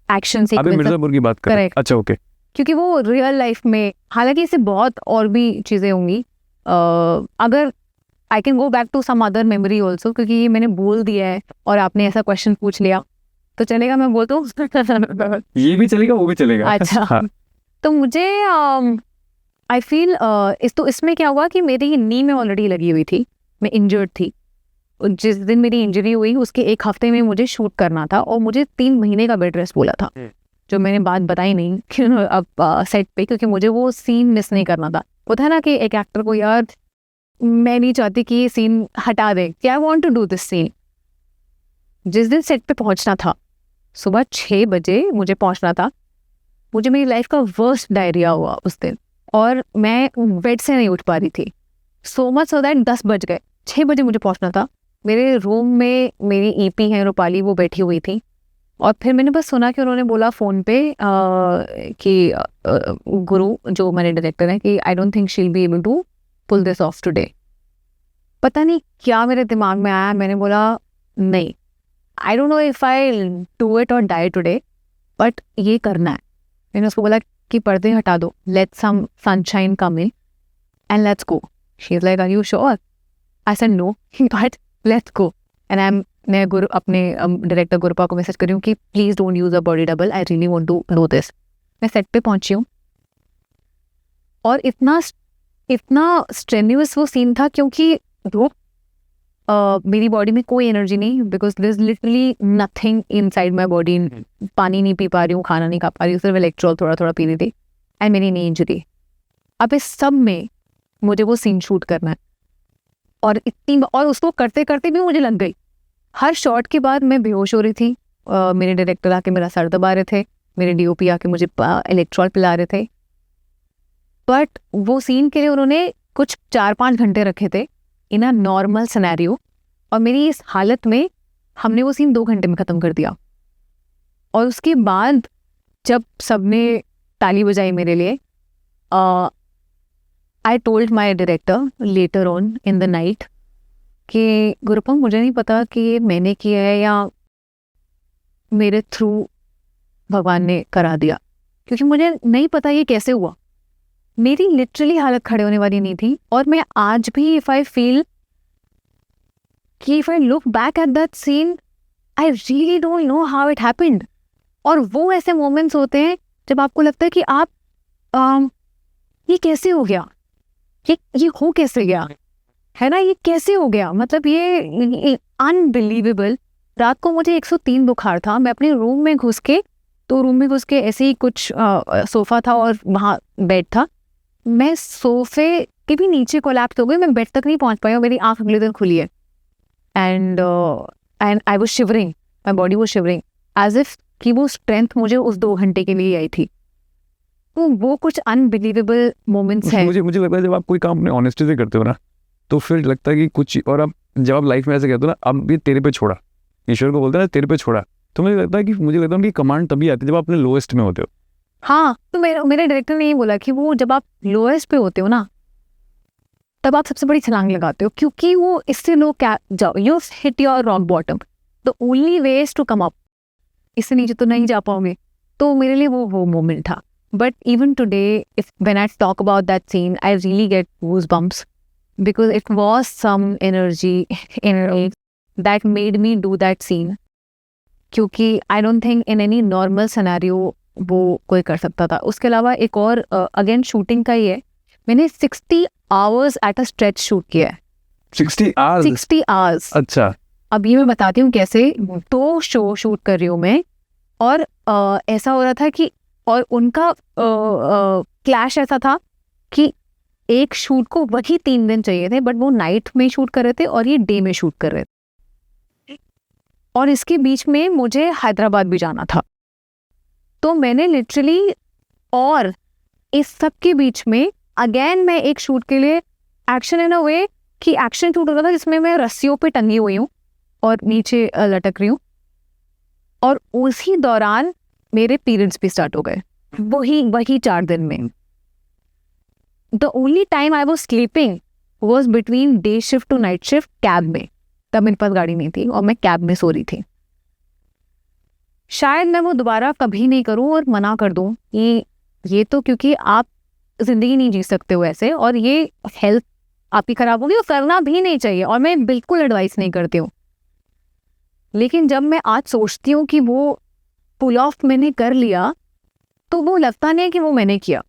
एक्शन अभी सीक्वेंस, मिर्जापुर की बात कर रहे हैं? Correct. अच्छा, ओके। क्योंकि वो रियल लाइफ में, हालांकि इससे बहुत और भी चीज़ें होंगी। अगर I can go back to some other memory also, क्योंकि ये मैंने बोल दिया है और आपने ऐसा क्वेश्चन पूछ लिया तो चलेगा, मैं बोल दूँ? ये भी चलेगा वो भी चलेगा। अच्छा। हाँ। तो मुझे आई फील इसमें क्या हुआ कि मेरी नी में ऑलरेडी लगी हुई थी, मैं इंजर्ड थी। जिस दिन मेरी इंजरी हुई उसके एक हफ्ते में मुझे शूट करना था और मुझे 3 महीने का बेड रेस्ट बोला था, जो मैंने बात बताई नहीं कि अब सेट पे, क्योंकि मुझे वो सीन मिस नहीं करना था। होता है ना कि एक एक्टर को यार मैं नहीं चाहती कि ये सीन हटा दे, कि I want to do this scene. जिस दिन सेट पे पहुंचना था सुबह 6 बजे मुझे पहुंचना था, मुझे मेरी लाइफ का वर्स्ट डायरिया हुआ उस दिन और मैं बेड से नहीं उठ पा रही थी। सो मच सो दैट 10 बज गए, 6 बजे मुझे पहुंचना था। मेरे रूम में मेरी ईपी है रूपाली, वो बैठी हुई थी और फिर मैंने बस सुना कि उन्होंने बोला फ़ोन पे कि गुरु जो मेरे डायरेक्टर हैं कि I don't think she will be able to pull this off today. पता नहीं क्या मेरे दिमाग में आया, मैंने बोला नहीं, आई don't know if I do it और डाई टुडे, बट ये करना है। मैंने उसको बोला कि पर्दे हटा दो, let some sunshine come in and let's go. She is like are you sure? I said no but let's go. And मैं अपने डायरेक्टर गुरुपा को मैसेज कर रही हूँ कि please don't use a body double, I really want to know this. मैं set पे पहुंची हूँ और इतना स्ट्रेन्यूअस वो सीन था क्योंकि वो मेरी बॉडी में कोई एनर्जी नहीं, because there is literally nothing inside my body. पानी नहीं पी पा रही हूँ, खाना नहीं खा पा रही हूँ, सिर्फ इलेक्ट्रॉल थोड़ा थोड़ा पी रही थी एंड मेरी नी इंजरी। अब इस सब में मुझे वो सीन शूट करना है और उसको करते करते भी मुझे लग गई। हर शॉट के बाद मैं बेहोश हो रही थी। मेरे डायरेक्टर आके मेरा सर दबा रहे थे, मेरे डीओपी आके मुझे इलेक्ट्रॉल पिला रहे थे, बट वो सीन के लिए उन्होंने कुछ 4-5 घंटे रखे थे इन अ नॉर्मल सिनेरियो और मेरी इस हालत में हमने वो सीन 2 घंटे में ख़त्म कर दिया। और उसके बाद जब सबने ताली बजाई मेरे लिए, I told my director later on in the night कि गुरुपम मुझे नहीं पता कि ये मैंने किया है या मेरे थ्रू भगवान ने करा दिया, क्योंकि मुझे नहीं पता ये कैसे हुआ। मेरी लिटरली हालत खड़े होने वाली नहीं थी और मैं आज भी इफ आई फील कि if I look back at that scene I really don't know how it happened. और वो ऐसे मोमेंट्स होते हैं जब आपको लगता है कि आप ये कैसे हो गया, ये हो कैसे गया, है ना, ये कैसे हो गया, मतलब ये अनबिलीवेबल। रात को मुझे 103 बुखार था, मैं अपने रूम में घुस के ऐसे ही कुछ सोफ़ा था और वहाँ बेड था, मैं सोफे के भी नीचे कोलैप्स हो गई, मैं बेड तक नहीं पहुँच पाई और मेरी आँख अगले दिन खुली है and I was shivering, my body was shivering as if कि वो स्ट्रेंथ मुझे उस 2 घंटे के लिए आई थी। तो वो कुछ अनबिलीवेबल मोमेंट्स हैं। मुझे लगता है जब आप कोई काम अपने ऑनेस्टी से करते हो ना तो फिर लगता है कि कुछ, और अब जब आप लाइफ में ऐसे कहते हो ना अब ये तेरे पे छोड़ा, ईश्वर को बोलते हैं ना तेरे पे छोड़ा, तो मुझे लगता है कि कमांड तभी आती है जब आप अपने लोएस्ट में होते हो। हाँ, तो मेरे डायरेक्टर ने ये बोला कि वो जब आप लोएस्ट पे होते हो ना, तब आप सबसे बड़ी छलांग लगाते हो, क्योंकि वो इससे लो क्या जाओ, you hit your rock bottom, the only way is to come up, इससे नीचे तो नहीं जा पाओगे। तो मेरे लिए वो मोमेंट था। But even today if when I talk about that scene, I really get goose bumps because it was some energy in that made me do that scene, क्योंकि I don't think in any normal scenario वो कोई कर सकता था। उसके अलावा एक और अगेन शूटिंग का ही है, मैंने 60 hours at a stretch shoot किया है। 60 आवर्स? 60 आवर्स। अच्छा। अब ये मैं बताती हूँ कैसे। 2 शो शूट कर रही हूँ मैं, और ऐसा हो रहा था कि, और उनका क्लैश ऐसा था कि एक शूट को वही 3 दिन चाहिए थे, बट वो नाइट में शूट कर रहे थे और ये डे में शूट कर रहे थे, और इसके बीच में मुझे हैदराबाद भी जाना था। तो मैंने लिटरली, और इस सब के बीच में अगेन मैं एक शूट के लिए एक्शन इन अ वे कि एक्शन शूट हो रहा था जिसमें मैं रस्सियों पे टंगी हुई हूँ और नीचे लटक रही हूँ, और उसी दौरान मेरे पीरियड्स भी स्टार्ट हो गए, वही 4 दिन में। The only time I was sleeping was between day shift to night shift cab में, तब मेरे पास गाड़ी नहीं थी और मैं कैब में सो रही थी। शायद मैं वो दोबारा कभी नहीं करूं और मना कर दूं कि ये तो, क्योंकि आप जिंदगी नहीं जी सकते हो ऐसे, और ये हेल्थ आपकी खराब होगी, और करना भी नहीं चाहिए, और मैं बिल्कुल एडवाइस नहीं करती हूँ। लेकिन जब मैं आज सोचती हूँ कि वो पुल ऑफ मैंने कर लिया, तो वो लगता नहीं है कि वो मैंने किया।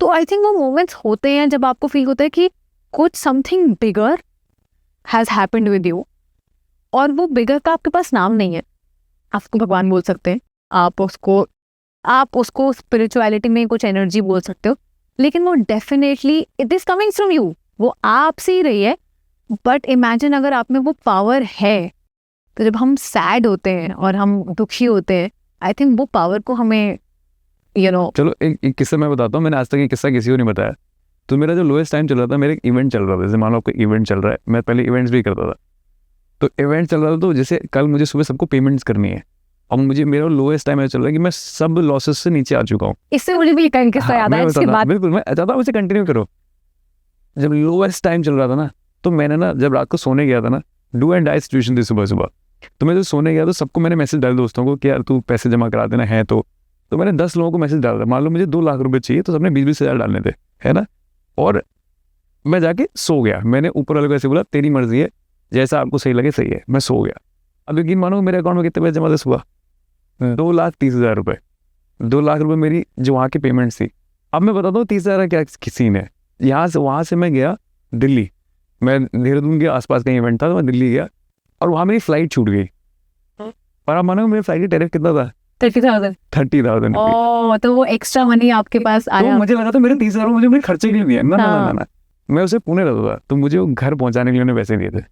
तो आई थिंक वो मोमेंट्स होते हैं जब आपको फील होता है कि कुछ something bigger has happened with you, और वो बिगर का आपके पास नाम नहीं है। आप उसको भगवान बोल सकते हैं, आप उसको स्पिरिचुअलिटी में कुछ एनर्जी बोल सकते हो, लेकिन वो definitely it is coming from you, वो आपसे ही रही है। बट इमेजिन अगर आप में वो पावर है, तो जब हम सैड होते हैं और हम दुखी होते हैं, आई थिंक वो पावर को हमें चलो एक किस्सा मैं बताता हूँ। मैंने आज तक ये किस्सा किसी को नहीं बताया। तो मेरा जो लोएस्ट टाइम चल रहा था, मेरा एक इवेंट चल रहा था। जैसे मान लो आपका इवेंट चल रहा है, मैं पहले इवेंट्स भी करता था, तो इवेंट चल रहा था, तो जैसे कल मुझे सुबह सबको पेमेंट्स करनी है, अब मुझे मेरा लोएस्ट टाइम ऐसा चल रहा है कि मैं सब लॉसेस से नीचे आ चुका हूँ। इससे मुझे भी एक किस्सा याद आया इसके बाद। बिल्कुल, मैं चाहता हूँ उसे कंटिन्यू करो। जब लोएस्ट टाइम चल रहा था ना, तो मैंने ना जब रात को सोने गया था ना, डू एंड डाई सिचुएशन थी सुबह सुबह। तो मैं जब सोने गया तो सबको मैंने मैसेज डाल दोस्तों को कि यार तू पैसे जमा करा देना है। तो मैंने 10 लोगों को मैसेज डाला। मान लो मुझे 2 लाख रुपए चाहिए, तो सबने 20-20 हज़ार डालने थे, है ना। और मैं जाके सो गया। मैंने ऊपर वाले को ऐसे बोला, तेरी मर्जी है, जैसा आपको सही लगे सही है। मैं सो गया। अब यकीन मानो मेरे अकाउंट में कितने पैसे जमा थे सुबह? 2,30,000 रुपये। 2 लाख रुपये मेरी जो वहाँ की पेमेंट्स थी। अब मैं बताता हूँ 30,000 क्या सीन है। वहाँ से मैं गया दिल्ली। मैं देहरादून के आसपास का इवेंट था, तो मैं दिल्ली गया, और वहाँ मेरी फ्लाइट छूट गई। और आप मानो मेरी फ्लाइट की टैरिफ कितना था? 30,000। तो वो एक्स्ट्रा मनी आपके पास आया। तो मुझे लगा था मेरे 30,000 मुझे मेरे खर्चे के लिए दिया। ना, मैं उसे पुणे रहता था, तो मुझे वो घर पहुंचाने के लिए उन्हें पैसे दिए थे।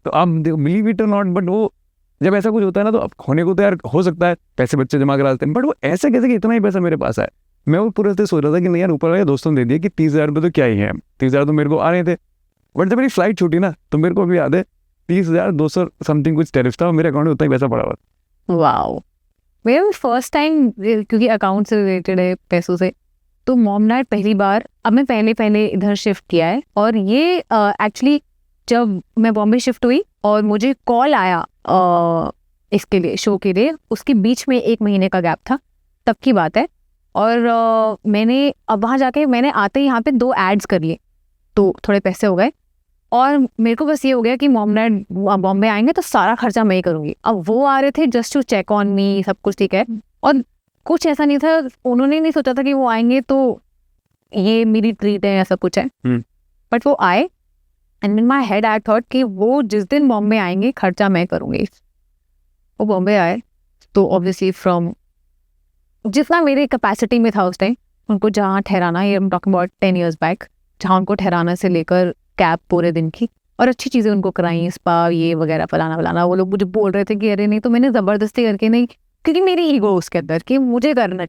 तो आप देखो, बिलीव इट और नॉट, बट वो जब ऐसा कुछ होता है ना, तो अब खोने को तो यार हो सकता है, पैसे बच्चे जमा करा देते हैं, बट वो ऐसे कैसे कि इतना ही पैसा मेरे पास है। मैं वो पूरे सोच रहा था कि नहीं यार, ऊपर वाले दोस्तों ने दे दिया कि 30,000 रुपये तो क्या ही है, 30,000 तो मेरे को आ रहे थे। बट जब मेरी फ्लाइट छूटी ना, तो मेरे को भी याद है 30,200 समथिंग कुछ टैरिफ था, और मेरे अकाउंट में उतना ही पैसा पड़ा हुआ। वाओ, मेरा भी फर्स्ट टाइम, क्योंकि अकाउंट से रिलेटेड है पैसों से, तो मॉम डैड पहली बार, अब मैं पहले इधर शिफ्ट किया है, और ये एक्चुअली जब मैं बॉम्बे शिफ्ट हुई और मुझे कॉल आया इसके लिए, शो के लिए, उसके बीच में 1 महीने का गैप था, तब की बात है। और मैंने अब वहाँ जाके मैंने आते ही यहाँ पे 2 एड्स कर लिए, तो थोड़े पैसे हो गए, और मेरे को बस ये हो गया कि मॉम डैड बॉम्बे आएंगे तो सारा खर्चा मैं ही करूँगी। अब वो आ रहे थे just to check on me, सब कुछ ठीक है, और कुछ ऐसा नहीं था, उन्होंने नहीं सोचा था कि वो आएंगे तो ये मेरी ट्रीट है, ऐसा कुछ है। बट वो आए, and in my head I thought कि वो जिस दिन बॉम्बे आएंगे खर्चा मैं करूँगी। वो बॉम्बे आए, तो ऑब्वियसली फ्रॉम जितना मेरे कैपेसिटी में था उस टाइम, उनको जहाँ ठहराना, ये टॉकिंग अबाउट 10 years बैक, जहाँ उनको ठहराना से लेकर कैब पूरे दिन की, और अच्छी चीज़ें उनको कराई, स्पा ये वगैरह फलाना। वो लोग मुझे बोल रहे थे कि अरे नहीं, तो मैंने ज़बरदस्ती करके नहीं, क्योंकि मेरी ईगो उसके अंदर कि मुझे करना है।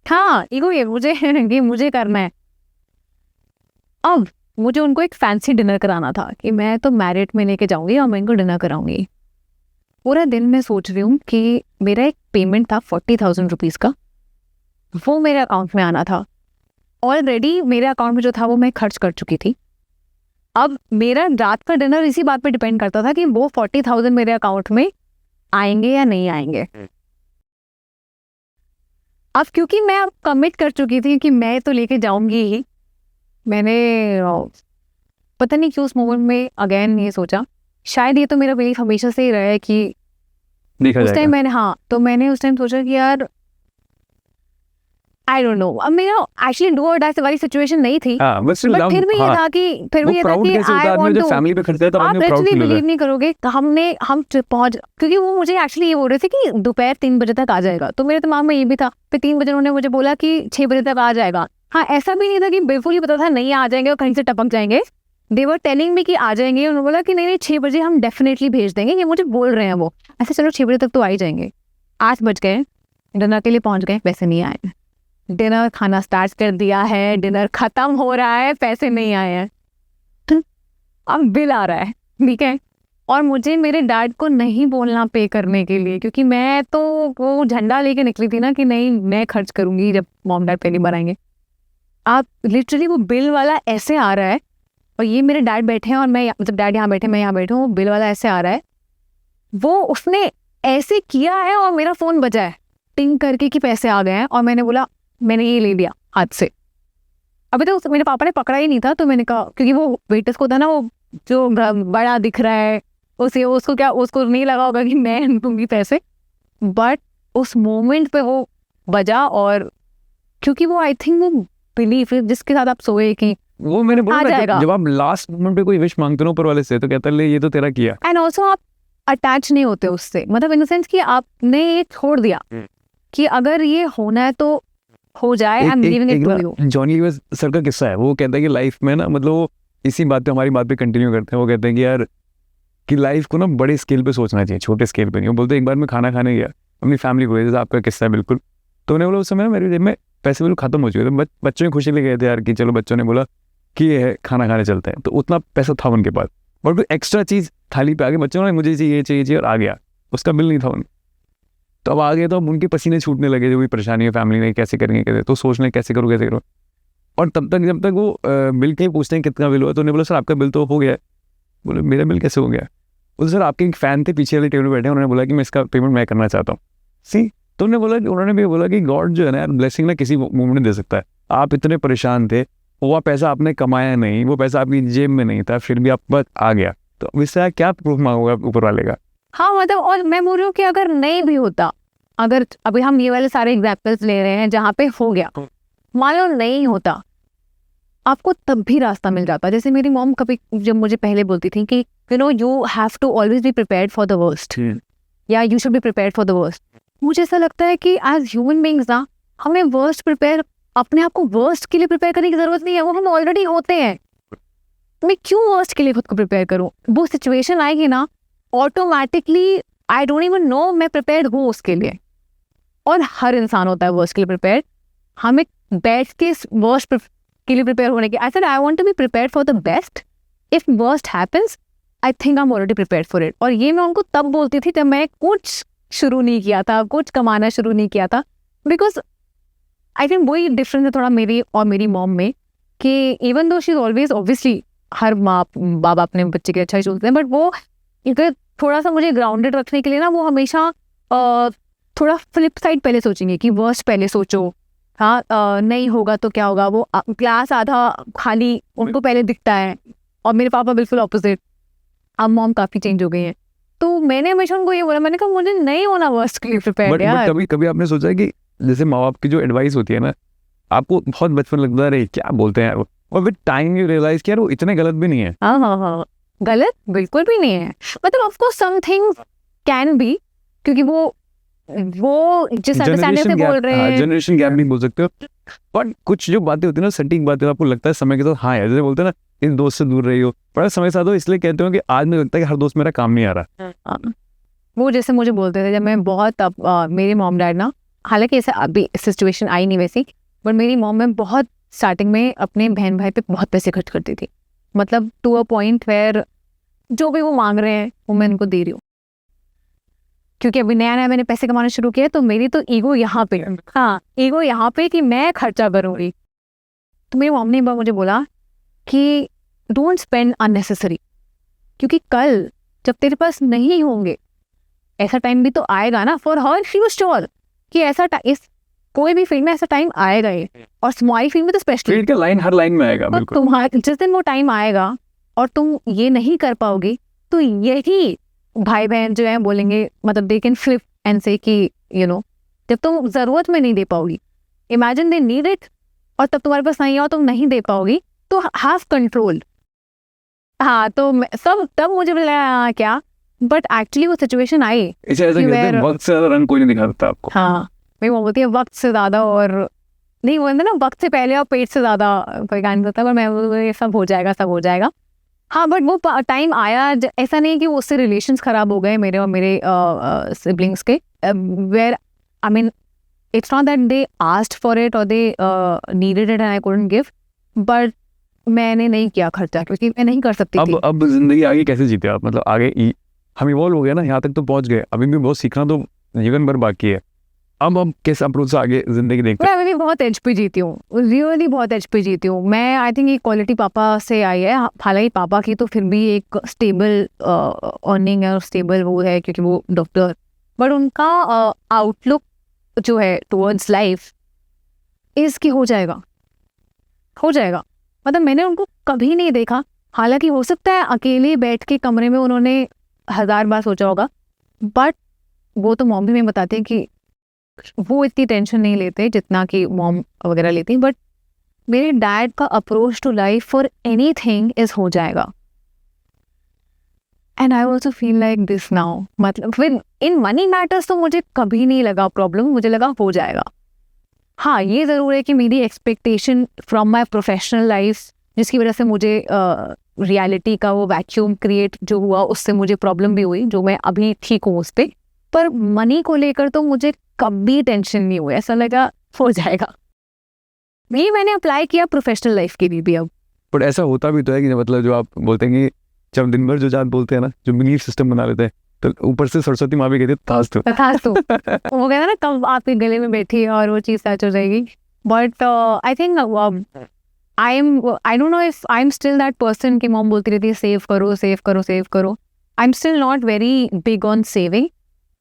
हाँ, ईगो ये मुझे करना है। अब मुझे उनको एक फैंसी डिनर कराना था कि मैं तो मैरिट में लेके जाऊँगी और मैं इनको डिनर कराऊँगी। पूरा दिन मैं सोच रही हूँ कि मेरा एक पेमेंट था 40,000 रुपीज़ का, वो मेरे अकाउंट में आना था। ऑलरेडी मेरे अकाउंट में जो था वो मैं खर्च कर चुकी थी। अब मेरा रात का डिनर इसी बात पे डिपेंड करता था कि वो 40,000 मेरे अकाउंट में आएंगे या नहीं आएंगे। अब क्योंकि मैं अब कमिट कर चुकी थी कि मैं तो लेके जाऊंगी ही, मैंने पता नहीं क्यों उस मोमेंट में अगेन ये सोचा, शायद ये तो मेरा बिलीफ हमेशा से ही रहा है कि देखा उस जाएगा। टाइम मैंने तो मैंने उस टाइम सोचा कि यार आई डोंट नो, अब मेरा एक्चुअली डू और डाई वाली सिचुएशन नहीं थी, हाँ बस बट फिर भी ये था कि प्राउड आई वांट जब टू। फैमिली पे खर्चा है तब आप आदमी प्राउड एक्चुअली फील होता बिलीव है। नहीं करोगे, हम पहुंच, क्योंकि वो मुझे एक्चुअली ये बोल रहे थे कि दोपहर 3 बजे तक आ जाएगा, तो मेरे दिमाग में ये भी था। फिर 3 बजे उन्होंने मुझे बोला कि 6 बजे तक आ जाएगा। हाँ, ऐसा भी नहीं था कि बिल्कुल ही पता था नहीं आ जाएंगे और कहीं से टपक जाएंगे। दे वर टेलिंग मी कि आ जाएंगे, उन्होंने बोला कि नहीं 6 बजे हम डेफिनेटली भेज देंगे, ये मुझे बोल रहे हैं वो। ऐसे चलो 6 बजे तक तो आ ही जाएंगे। 8 बज गए, डिनर के लिए पहुंच गए, पैसे नहीं आए। डिनर खाना स्टार्ट कर दिया है, डिनर खत्म हो रहा है, पैसे नहीं आए हैं। अब बिल आ रहा है, ठीक है, और मुझे मेरे डैड को नहीं बोलना पे करने के लिए, क्योंकि मैं तो वो झंडा लेके निकली थी ना कि नहीं मैं खर्च करूंगी जब मॉम डैड पहली बार आएंगे। आप लिटरली वो बिल वाला ऐसे आ रहा है, और ये मेरे डैड बैठे हैं और मैं मतलब डैड यहाँ बैठे, मैं यहाँ बैठे हूँ, बिल वाला ऐसे आ रहा है। वो उसने ऐसे किया है और मेरा फोन बजा है टिंग करके कि पैसे आ गए हैं, और मैंने बोला मैंने ये ले लिया हाथ से। अभी तो मेरे पापा ने पकड़ा ही नहीं था, तो मैंने कहा, क्योंकि वो वेटर्स को था ना, वो जो बड़ा दिख रहा है उसको नहीं लगा होगा कि मैं दूंगी पैसे, बट उस मोमेंट पे वो बजा। और क्योंकि वो आई थिंक वो बिलीफ जिसके साथ आप सोए कि वो मैंने बोला आ ना, जाएगा। जब आप लास्ट मोमेंट पे कोई विश मांगते हो ऊपर वाले से, तो कहता है ले ये तो तेरा किया। एंड ऑल्सो आप अटैच नहीं होते उससे, मतलब इन द सेंस कि आपने ये छोड़ दिया कि अगर ये होना है तो हो जाए, I am giving it to you. Johnny Lever sir का किस्सा है, वो कहता है कि लाइफ में ना, मतलब वो इसी बात पे हमारी बात पे कंटिन्यू करते हैं। वो कहते हैं कि यार कि लाइफ को ना बड़े स्केल पे सोचना चाहिए, छोटे स्केल पे नहीं। वो बोलते हैं एक बार मैं खाना खाने गया अपनी फैमिली को, जैसे आपका किस्सा है बिल्कुल। तो उन्हें बोला उस समय ना मेरी जेब में पैसे बिल्कुल खत्म हो चुके थे, बच्चों की खुशी ले गए थे यार कि चलो बच्चों ने बोला कि ये है खाना खाने चलते हैं, तो उतना पैसा था उनके पास, और कोई एक्स्ट्रा चीज़ थाली पे आ गई, बच्चों ने मुझे ये चाहिए और आ गया, उसका बिल नहीं था उन। तो अब आ गए तो अब उनके पसीने छूटने लगे, जो भी परेशानी है फैमिली ने कैसे करेंगे कैसे, तो सोच रहे कैसे करो। और तब तक जब तक वो बिल के पूछते हैं कितना बिल हुआ, तो उन्हें बोला सर आपका बिल तो हो गया है। बोले मेरा बिल कैसे हो गया? बोले सर आपके एक फ़ैन थे पीछे वाले टेबल में बैठे, उन्होंने बोला कि मैं इसका पेमेंट मैं करना चाहता हूँ। तो उन्होंने भी बोला कि गॉड जो है ना यार, ब्लेसिंग ना किसी मोमेंट में दे सकता है। आप इतने परेशान थे, वो पैसा आपने कमाया नहीं, वो पैसा आपकी जेब में नहीं था, फिर भी आप पास आ गया, तो इससे क्या प्रूफ मांगोगे ऊपर वाले का? हाँ मतलब, और मैं बोल रही हूँ कि अगर नहीं भी होता, अगर अभी हम ये वाले सारे एग्जाम्पल्स ले रहे हैं जहाँ पे हो गया, मान लो नहीं होता, आपको तब भी रास्ता मिल जाता। जैसे मेरी मॉम कभी जब मुझे पहले बोलती थी कि you have to always be prepared for the worst, या you should be prepared for the worst. मुझे ऐसा लगता है कि एज ह्यूमन बींग्स ना, हमें वर्स्ट प्रिपेयर, अपने आप को वर्स्ट के लिए प्रिपेयर करने की जरूरत नहीं है, वो हम ऑलरेडी होते हैं। मैं क्यों वर्स्ट के लिए खुद को प्रिपेयर करूँ? वो सिचुएशन आएगी ना, automatically I don't even know मैं प्रिपेयर्ड हूँ उसके लिए। और हर इंसान होता है वर्स्ट के लिए प्रिपेयर। हमें बैठ के वर्स्ट के लिए प्रिपेयर होने की, I said I want to be prepared for the best. If worst happens, I think I am already prepared for it. और ये मैं उनको तब बोलती थी जब मैं कुछ शुरू नहीं किया था, कुछ कमाना शुरू नहीं किया था। बिकॉज आई थिंक वही डिफरेंस है थोड़ा मेरी और मेरी मॉम में, कि even though she is always, obviously हर माँ बाप अपने बच्चे के अच्छा ही सोचते हैं, बट वो थोड़ा सा मुझे ग्राउंडेड रखने के लिए ना, वो हमेशा थोड़ा फ्लिप साइड पहले सोचेंगे कि वर्स्ट पहले सोचो। हाँ, नहीं होगा तो क्या होगा, वो ग्लास आधा खाली उनको पहले दिखता है। और मेरे पापा बिल्कुल ऑपोजिट। अब मॉम काफ़ी चेंज हो गई हैं, तो मैंने हमेशा उनको ये बोला, मैंने कहा मुझे नहीं होना वर्स्ट के लिए प्रिपेयर्ड यार। कभी कभी आपने सोचा है कि जैसे माँ बाप की जो एडवाइस होती है ना, आपको बहुत बचपन लगता है क्या बोलते हैं यार, और विद टाइम यू रियलाइज कि यार वो इतने गलत भी नहीं है। हाँ, गलत बिल्कुल भी नहीं है। मतलब of course some things can be, क्योंकि वो जिस अंडरस्टैंडिंग से बोल रहे हैं, जनरेशन गैप नहीं बोल सकते हो, बट कुछ जो बातें होती है ना, सटीक बातें, आपको लगता है समय के साथ हाँ यार, जैसे बोलते हैं ना इन दोस्त से दूर रही हो, बड़ा समय साथ हो, इसलिए कहते हो कि आज मुझे लगता है कि हर दोस्त मेरा काम नहीं आ रहा। वो जैसे मुझे बोलते थे जब मैं बहुत मेरे मॉम डैड ना, हालांकि ऐसे अभी सिचुएशन आई नहीं वैसी, बट मेरी मॉम में बहुत स्टार्टिंग में अपने बहन भाई पे बहुत पैसे खर्च करती थी। मतलब टू अ पॉइंट वेयर जो भी वो मांग रहे हैं वो मैं उनको दे रही हूँ, क्योंकि अभी नया नया मैंने पैसे कमाना शुरू किया, तो मेरी तो ईगो यहाँ पे, हाँ ईगो यहाँ पे कि मैं खर्चा करूँगी। तो मेरी मॉम ने एक बार मुझे बोला कि डोंट स्पेंड अननेसेसरी, क्योंकि कल जब तेरे पास नहीं होंगे, ऐसा टाइम भी तो आएगा ना, for her she was sure कि ऐसा इस कोई भी फील्ड में ऐसा टाइम आएगा ही, और स्मॉल फील्ड में तो स्पेशली फील्ड का लाइन हर लाइन में आएगा, तो बिल्कुल। तुम्हारे जिस दिन वो टाइम आएगा और तुम ये नहीं कर पाओगे, तो यही भाई बहन जो है बोलेंगे, मतलब दे कैन फ्लिप एंड से कि यू नो जब तुम जरूरत में नहीं दे पाओगी, इमेजिन दे नीड इट, और तब तुम्हारे पास नहीं हो, तुम नहीं दे पाओगी, तो हैव कंट्रोल। हाँ तो सब तब मुझे लगा क्या, बट एक्चुअली वो सिचुएशन आई। ऐसा कहते हैं वक्त से ज्यादा रंग कोई नहीं दिखा सकता आपको। हाँ मेरी मम्मी बोलती है वक्त से ज्यादा, और नहीं बोलते ना वक्त से पहले और पेट से ज्यादा कोई गान नहीं होता, पर मैं ये सब हो जाएगा, सब हो जाएगा। हाँ बट वो टाइम आया, ऐसा नहीं कि उससे रिलेशंस खराब हो गए मेरे और मेरे सिबलिंग्स के, where I mean it's not that they asked for it और they needed it and I couldn't give, but मैंने नहीं किया खर्चा क्योंकि मैं नहीं कर सकती थी। अब जिंदगी आगे कैसे जीते आप, मतलब आगे हम इवॉल्व हो गए ना, यहाँ तक तो पहुंच गए, अभी भी बहुत सीखना तो जीवन भर बाकी है। अब कैसे अप्रोच से आगे जिंदगी देखते मैं अभी भी बहुत एच पे जीती हूँ, रियली बहुत एच पे जीती हूँ मैं। आई थिंक ये क्वालिटी पापा से आई है, हालांकि पापा की तो फिर भी एक स्टेबल अर्निंग है और स्टेबल वो है क्योंकि वो डॉक्टर, बट उनका आउटलुक जो है टुवर्ड्स लाइफ इज कि हो जाएगा, हो जाएगा। मतलब मैंने उनको कभी नहीं देखा, हालांकि हो सकता है अकेले बैठ के कमरे में उन्होंने 1000 बार सोचा होगा, बट वो तो मॉम भी मैं बताती है कि वो इतनी टेंशन नहीं लेते जितना कि मॉम वगैरह लेती, बट मेरे डैड का approach to life for anything is हो जाएगा। And I also feel like this now, मतलब फिर इन मनी मैटर्स तो मुझे कभी नहीं लगा प्रॉब्लम, मुझे लगा हो जाएगा। हाँ ये ज़रूर है कि मेरी expectation from my professional life, जिसकी वजह से मुझे रियलिटी का वो वैक्यूम क्रिएट जो हुआ उससे मुझे प्रॉब्लम भी हुई, जो मैं अभी ठीक हूँ उस पर मनी को लेकर तो मुझे कभी टेंशन नहीं हुई, ऐसा लगा हो जाएगा। ये मैंने अप्लाई किया प्रोफेशनल लाइफ के लिए भी अब। बट ऐसा होता भी तो है कि मतलब जो आप बोलते हैं कि जब दिन भर जो जान बोलते हैं ना, जो बिलीफ सिस्टम बना लेते हैं, तो ऊपर से सरस्वती माँ भी कहती है तास्तु तथास्तु। वो कहता ना कब आपके गले में बैठी है और वो चीज़ सच हो जाएगी। But I think I don't know if I am still that person कि मॉम बोलती रहती है सेव करो सेव करो सेव करो। I am still not very big on saving,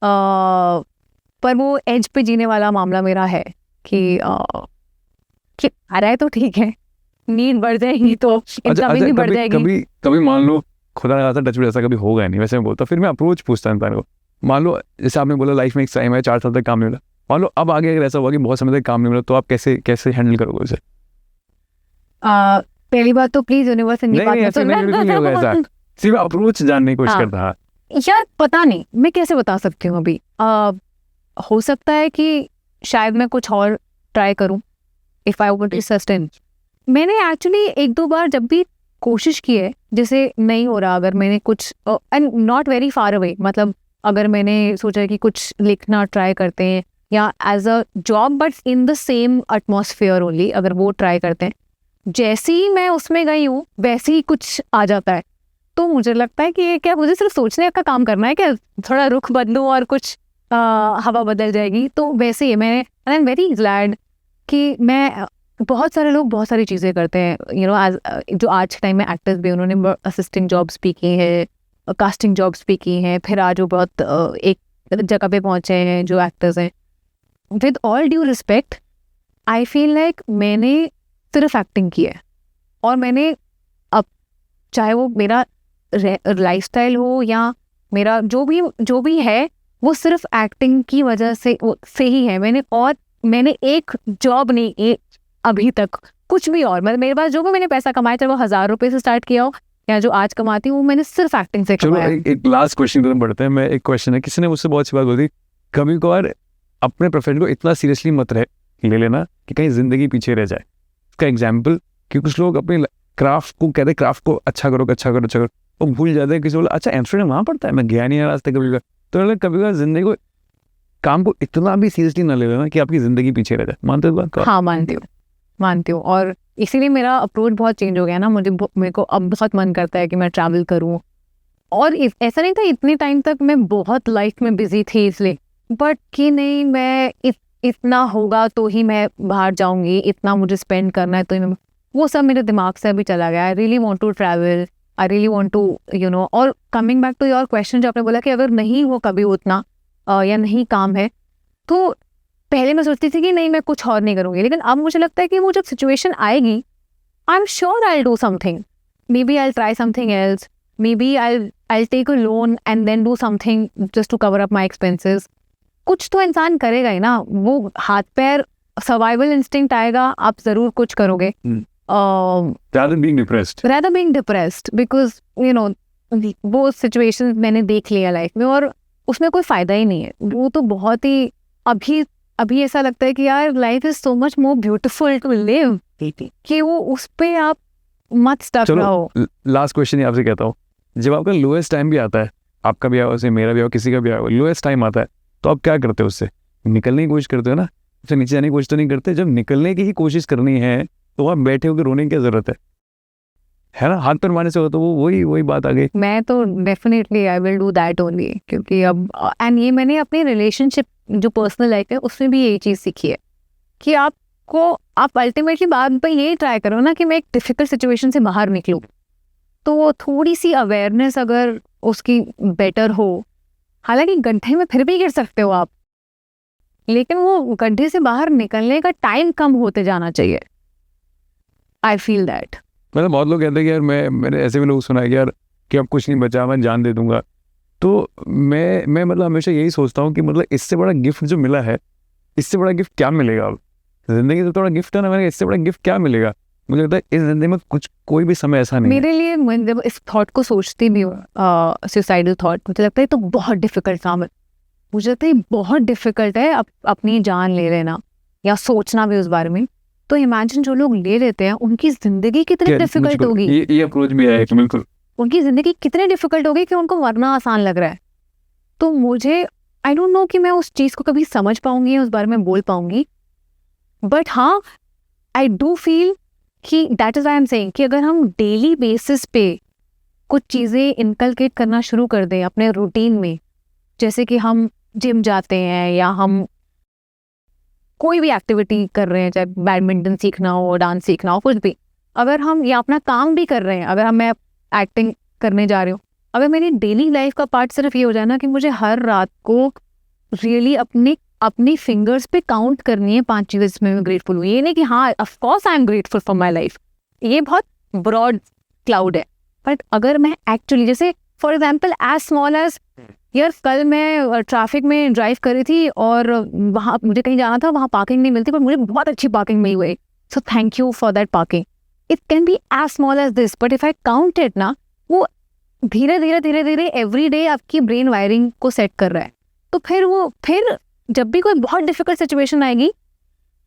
पर वो एज पे जीने वाला मामला मेरा है कि आ रहा है तो ठीक है, नीड बढ़ जाएगी तो इनकम भी बढ़ जाएगी। कभी मान लो खुदा ना टच में ऐसा कभी होगा नहीं, वैसे मैं बोलता फिर मैं अप्रोच पूछता हूँ इंसान को। मान लो जैसे आपने बोला लाइफ में एक टाइम है 4 साल तक काम नहीं मिला, मान लो अब आगे अगर ऐसा हुआ कि बहुत समय तक काम नहीं मिला, तो आप कैसे हैंडल करोगे उसे? पहली बात तो प्लीज यूनिवर्स ऐसा सिर्फ अप्रोच जानने की कोशिश करता है यार, पता नहीं मैं कैसे बता सकती हूँ अभी। हो सकता है कि शायद मैं कुछ और ट्राई करूँ if I want to sustain. मैंने एक्चुअली 1-2 बार जब भी कोशिश की है, जैसे नहीं हो रहा, अगर मैंने कुछ and not very far away, मतलब अगर मैंने सोचा कि कुछ लिखना ट्राई करते हैं या as a job but in the same atmosphere only, अगर वो ट्राई करते हैं, जैसे ही मैं उसमें गई हूँ वैसे ही कुछ आ जाता है। तो मुझे लगता है कि ये क्या मुझे सिर्फ सोचने का काम करना है, क्या थोड़ा रुख बदलूँ और कुछ हवा बदल जाएगी। तो वैसे ही मैं आई एम वेरी ग्लैड कि मैं बहुत सारे लोग बहुत सारी चीज़ें करते हैं, यू नो, जो आज के टाइम में एक्टर्स भी, उन्होंने असिस्टेंट जॉब्स भी की हैं, कास्टिंग जॉब्स भी की हैं, फिर आज वो बहुत एक जगह पे पहुँचे हैं जो एक्टर्स हैं। With all due respect I feel like मैंने सिर्फ एक्टिंग की है, और मैंने अब चाहे वो मेरा लाइफस्टाइल हो या मेरा जो भी है वो सिर्फ एक्टिंग की वजह से ही है। मैंने एक जॉब नहीं अभी तक कुछ भी, और मतलब मेरे पास जो भी मैंने पैसा कमाया, चाहे वो 1000 रुपये से स्टार्ट किया हो या जो आज कमाती हूँ, मैंने सिर्फ एक्टिंग से कमाया। चलो एक लास्ट क्वेश्चन तो बढ़ते हैं। मैं एक क्वेश्चन है, किसी ने मुझसे बहुत सी बात बोली, कभी कभार अपने प्रोफेशन को इतना सीरियसली मत ले लेना कि कहीं जिंदगी पीछे रह जाए। इसका एग्जाम्पल कि कुछ लोग अपने क्राफ्ट को कहते हैं क्राफ्ट को अच्छा करो, वो भूल जाते हैं। किसी बोला अच्छा एम्स्टर्डम वहाँ पड़ता है, मैं गया नहीं रास्ते कभी। तो कभी जिंदगी को काम को इतना भी सीरियसली ना ले लेना कि आपकी जिंदगी पीछे रह जाए। मानते हो बात? हाँ मानती हूँ, और इसीलिए मेरा अप्रोच बहुत चेंज हो गया ना। मेरे को अब बहुत मन करता है कि मैं ट्रैवल करूँ और ऐसा नहीं था इतने टाइम तक मैं बहुत लाइफ में बिजी थी इसलिए, बट कि नहीं मैं इतना होगा तो ही मैं बाहर जाऊंगी, इतना मुझे स्पेंड करना है तो ही मैं, वो सब मेरे दिमाग से अभी चला गया। I really want to travel, I really want to you know. और coming back to your question, जो आपने बोला कि अगर नहीं हो कभी उतना या नहीं काम है, तो पहले मैं सोचती थी कि नहीं मैं कुछ और नहीं करूँगी, लेकिन अब मुझे लगता है कि वो जब सिचुएशन आएगी, I am sure I will do something, maybe I will try something else, maybe I take a loan and then do something just to cover up my expenses. कुछ तो इंसान करेगा ही ना, वो हाथ पैर survival instinct आएगा, आप जरूर कुछ करोगे। rather being depressed because you know वो सिचुएशन मैंने देख लिया लाइफ में, और उसमें कोई फायदा ही नहीं है। वो तो बहुत ही अभी ऐसा लगता है कि यार life is so much more beautiful to live, कि वो उस पे आप मत स्टक रहो। लास्ट क्वेश्चन ही आपसे कहता हूँ, जब आपका लोएस्ट टाइम भी आता है, आपका भी आओ, मेरा भी आओ, किसी का भी आओ, लोएस्ट टाइम आता है, तो आप क्या करते हो? उससे निकलने की कोशिश करते हो ना, उससे नीचे जाने की कोशिश तो नहीं करते। जब निकलने की ही कोशिश करनी है तो आप बैठे होकर रोने की क्या जरूरत है ना? हाथ पर मारने से हो तो वो वही बात आ गई। मैं तो definitely I will do that only, क्योंकि अब एंड ये मैंने अपनी रिलेशनशिप जो पर्सनल लाइफ है उसमें भी यही चीज़ सीखी है कि आप अल्टीमेटली बाद पे यही ट्राई करो ना कि मैं एक डिफिकल्ट सिचुएशन से बाहर निकलूँ। तो थोड़ी सी अवेयरनेस अगर उसकी बेटर हो, हालांकि गड्ढे में फिर भी गिर सकते हो आप, लेकिन वो गड्ढे से बाहर निकलने का टाइम कम होते जाना चाहिए। I feel that. मतलब बहुत लोग कहते हैं कि यार मैंने ऐसे भी लोग सुना है कि यार कि अब कुछ नहीं बचा, मैं जान दे दूंगा। तो मैं मतलब हमेशा यही सोचता हूँ कि मतलब इससे बड़ा गिफ्ट जो मिला है, इससे बड़ा गिफ्ट क्या मिलेगा? अब जिंदगी तो थोड़ा गिफ्ट है ना, मैंने इससे बड़ा गिफ्ट क्या मिलेगा? मुझे लगता है इस जिंदगी में कोई भी समय ऐसा नहीं मेरे लिए मैं जब इस थॉट को सोचती भी हूँ, सुसाइडल थॉट, मुझे लगता है तो बहुत डिफिकल्ट काम है। मुझे लगता है बहुत डिफिकल्ट है अपनी जान ले लेना या सोचना भी उस बारे में। तो इमेजिन जो लोग ले लेते हैं उनकी जिंदगी कितनी डिफिकल्ट होगी। ये अप्रोच भी है कि बिल्कुल उनकी जिंदगी कितनी डिफिकल्ट होगी कि उनको मरना आसान लग रहा है। तो मुझे आई डोंट नो कि मैं उस चीज़ को कभी समझ पाऊंगी, उस बारे में बोल पाऊंगी, बट हाँ आई डू फील कि that is I am saying कि अगर हम डेली बेसिस पे कुछ चीज़ें इनकलकेट करना शुरू कर दें अपने रूटीन में, जैसे कि हम जिम जाते हैं या हम कोई भी एक्टिविटी कर रहे हैं, चाहे बैडमिंटन सीखना हो, डांस सीखना हो, कुछ भी, अगर हम या अपना काम भी कर रहे हैं, अगर मैं एक्टिंग करने जा रही हूँ, अगर मेरी डेली लाइफ का पार्ट सिर्फ ये हो जाए ना कि मुझे हर रात को रियली अपनी फिंगर्स पे काउंट करनी है 5 चीज़ें जिसमें मैं ग्रेटफुल हूँ। ये नहीं कि हाँ of course I am grateful for my life, ये बहुत ब्रॉड क्लाउड है। बट अगर मैं एक्चुअली, जैसे for example as small as यार कल मैं ट्रैफिक में ड्राइव कर रही थी और वहाँ मुझे कहीं जाना था, वहाँ पार्किंग नहीं मिलती, पर मुझे बहुत अच्छी पार्किंग मिली हुई, so thank you for that parking. It can be as small as this, but if I count it ना, वो धीरे धीरे एवरी डे आपकी ब्रेन वायरिंग को सेट कर रहा है। तो फिर जब भी कोई बहुत डिफिकल्ट सिचुएशन आएगी,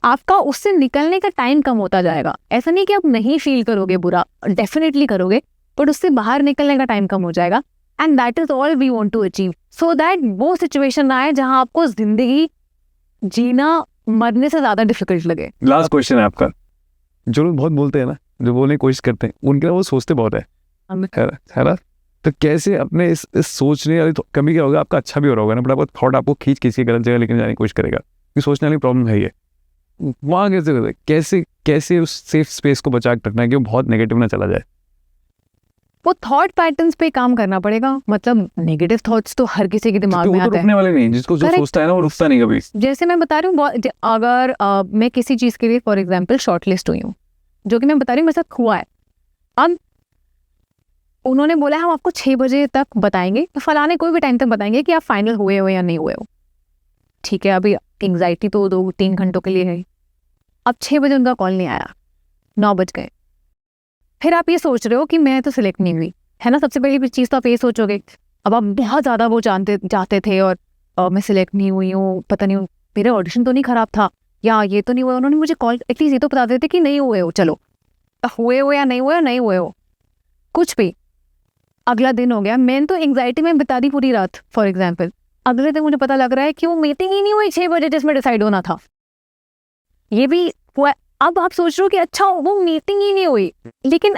आपका उससे निकलने का टाइम कम होता जाएगा। ऐसा नहीं कि आप नहीं फील करोगे बुरा, डेफिनेटली करोगे, बट उससे बाहर निकलने का टाइम कम हो जाएगा। And that is all we want to achieve, so that वो सिचुएशन आए जहां आपको जिंदगी जीना मरने से ज्यादा डिफिकल्ट लगे। लास्ट क्वेश्चन है आपका। जो लोग बहुत बोलते हैं ना, जो बोलने की कोशिश करते हैं, उनके वो सोचते बहुत है ना? तो कैसे अपने इस सोचने वाली कमी क्या होगा? आपका अच्छा भी हो रहा होगा ना, बट आपका थॉट आपको खींच के गलत जगह लेके जाने की कोशिश करेगा, कि सोचने वाली प्रॉब्लम है ये। वहाँ कैसे उस सेफ स्पेस को बचा के रखना है कि वो बहुत नेगेटिव ना चला जाए? वो थॉट पैटर्न्स पे काम करना पड़ेगा। मतलब नेगेटिव थॉट्स तो हर किसी के दिमाग में आते हैं, रुकने वाले नहीं, जिसको जो सोचता है ना वो रुकता नहीं कभी। जैसे मैं बता रही हूँ, अगर मैं किसी चीज़ के लिए फॉर एग्जांपल शॉर्टलिस्ट हुई हूँ, जो कि मैं बता रही हूँ मेरे साथ हुआ है, अब उन्होंने बोला हम आपको 6 बजे तक बताएंगे, तो फलाने कोई भी टाइम तक बताएंगे कि आप फाइनल हुए हो या नहीं हुए हो। ठीक है, अभी एंग्जाइटी तो 2-3 घंटों के लिए है। अब 6 बजे उनका कॉल नहीं आया, 9 बज गए। फिर आप ये सोच रहे हो कि मैं तो सिलेक्ट नहीं हुई, है ना? सबसे पहली चीज़ तो आप ये सोचोगे। अब आप बहुत ज़्यादा वो चाहते थे और मैं सिलेक्ट नहीं हुई हूँ, पता नहीं मेरा ऑडिशन तो नहीं ख़राब था, या ये तो नहीं हुआ, उन्होंने मुझे कॉल एटलीस्ट ये तो बता देते कि नहीं हुए हो, चलो हुए हो या नहीं हुए हो, कुछ भी। अगला दिन हो गया, मैंने तो एंग्जाइटी में बिता दी पूरी रात फॉर एग्जाम्पल। अगले दिन मुझे पता लग रहा है कि वो मीटिंग ही नहीं हुई 6 बजे जिसमें डिसाइड होना था। ये भी हुआ। अब आप सोच रहे हो कि अच्छा वो मीटिंग ही नहीं हुई, लेकिन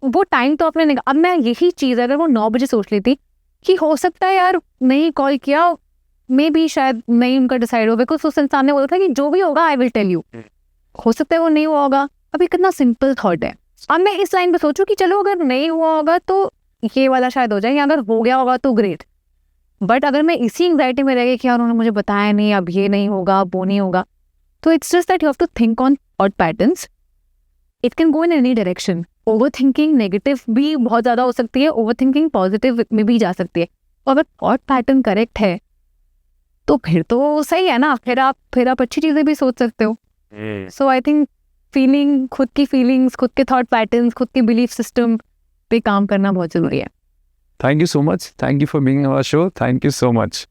वो टाइम तो आपने अब मैं यही चीज़ अगर वो 9 बजे सोच लेती कि हो सकता है यार नहीं कॉल किया, मे भी शायद नहीं उनका डिसाइड हो, बिकॉज उस इंसान ने बोला था कि जो भी होगा आई विल टेल यू, हो सकता है वो नहीं हुआ होगा। अब ये कितना सिंपल थॉट है। अब मैं इस लाइन पे सोचूं कि चलो अगर नहीं हुआ होगा तो ये वाला शायद हो जाए, या अगर हो गया होगा तो ग्रेट। बट अगर मैं इसी एंग्जाइटी में रह गई कि यार उन्होंने मुझे बताया नहीं, अब ये नहीं होगा, अब वो नहीं होगा, तो it's just that you have to think on thought patterns. It can go in any direction. Overthinking negative भी बहुत ज़्यादा हो सकती है, ओवर थिंकिंग पॉजिटिव में भी जा सकती है। और अगर थॉट पैटर्न करेक्ट है तो फिर तो सही है ना, फिर आप अच्छी चीज़ें भी सोच सकते हो। सो आई थिंक फीलिंग, खुद की फीलिंग्स, खुद के थॉट पैटर्न्स, खुद के बिलीफ सिस्टम पे काम करना बहुत ज़रूरी है। Thank you so much, thank you for being on our show, thank you so much.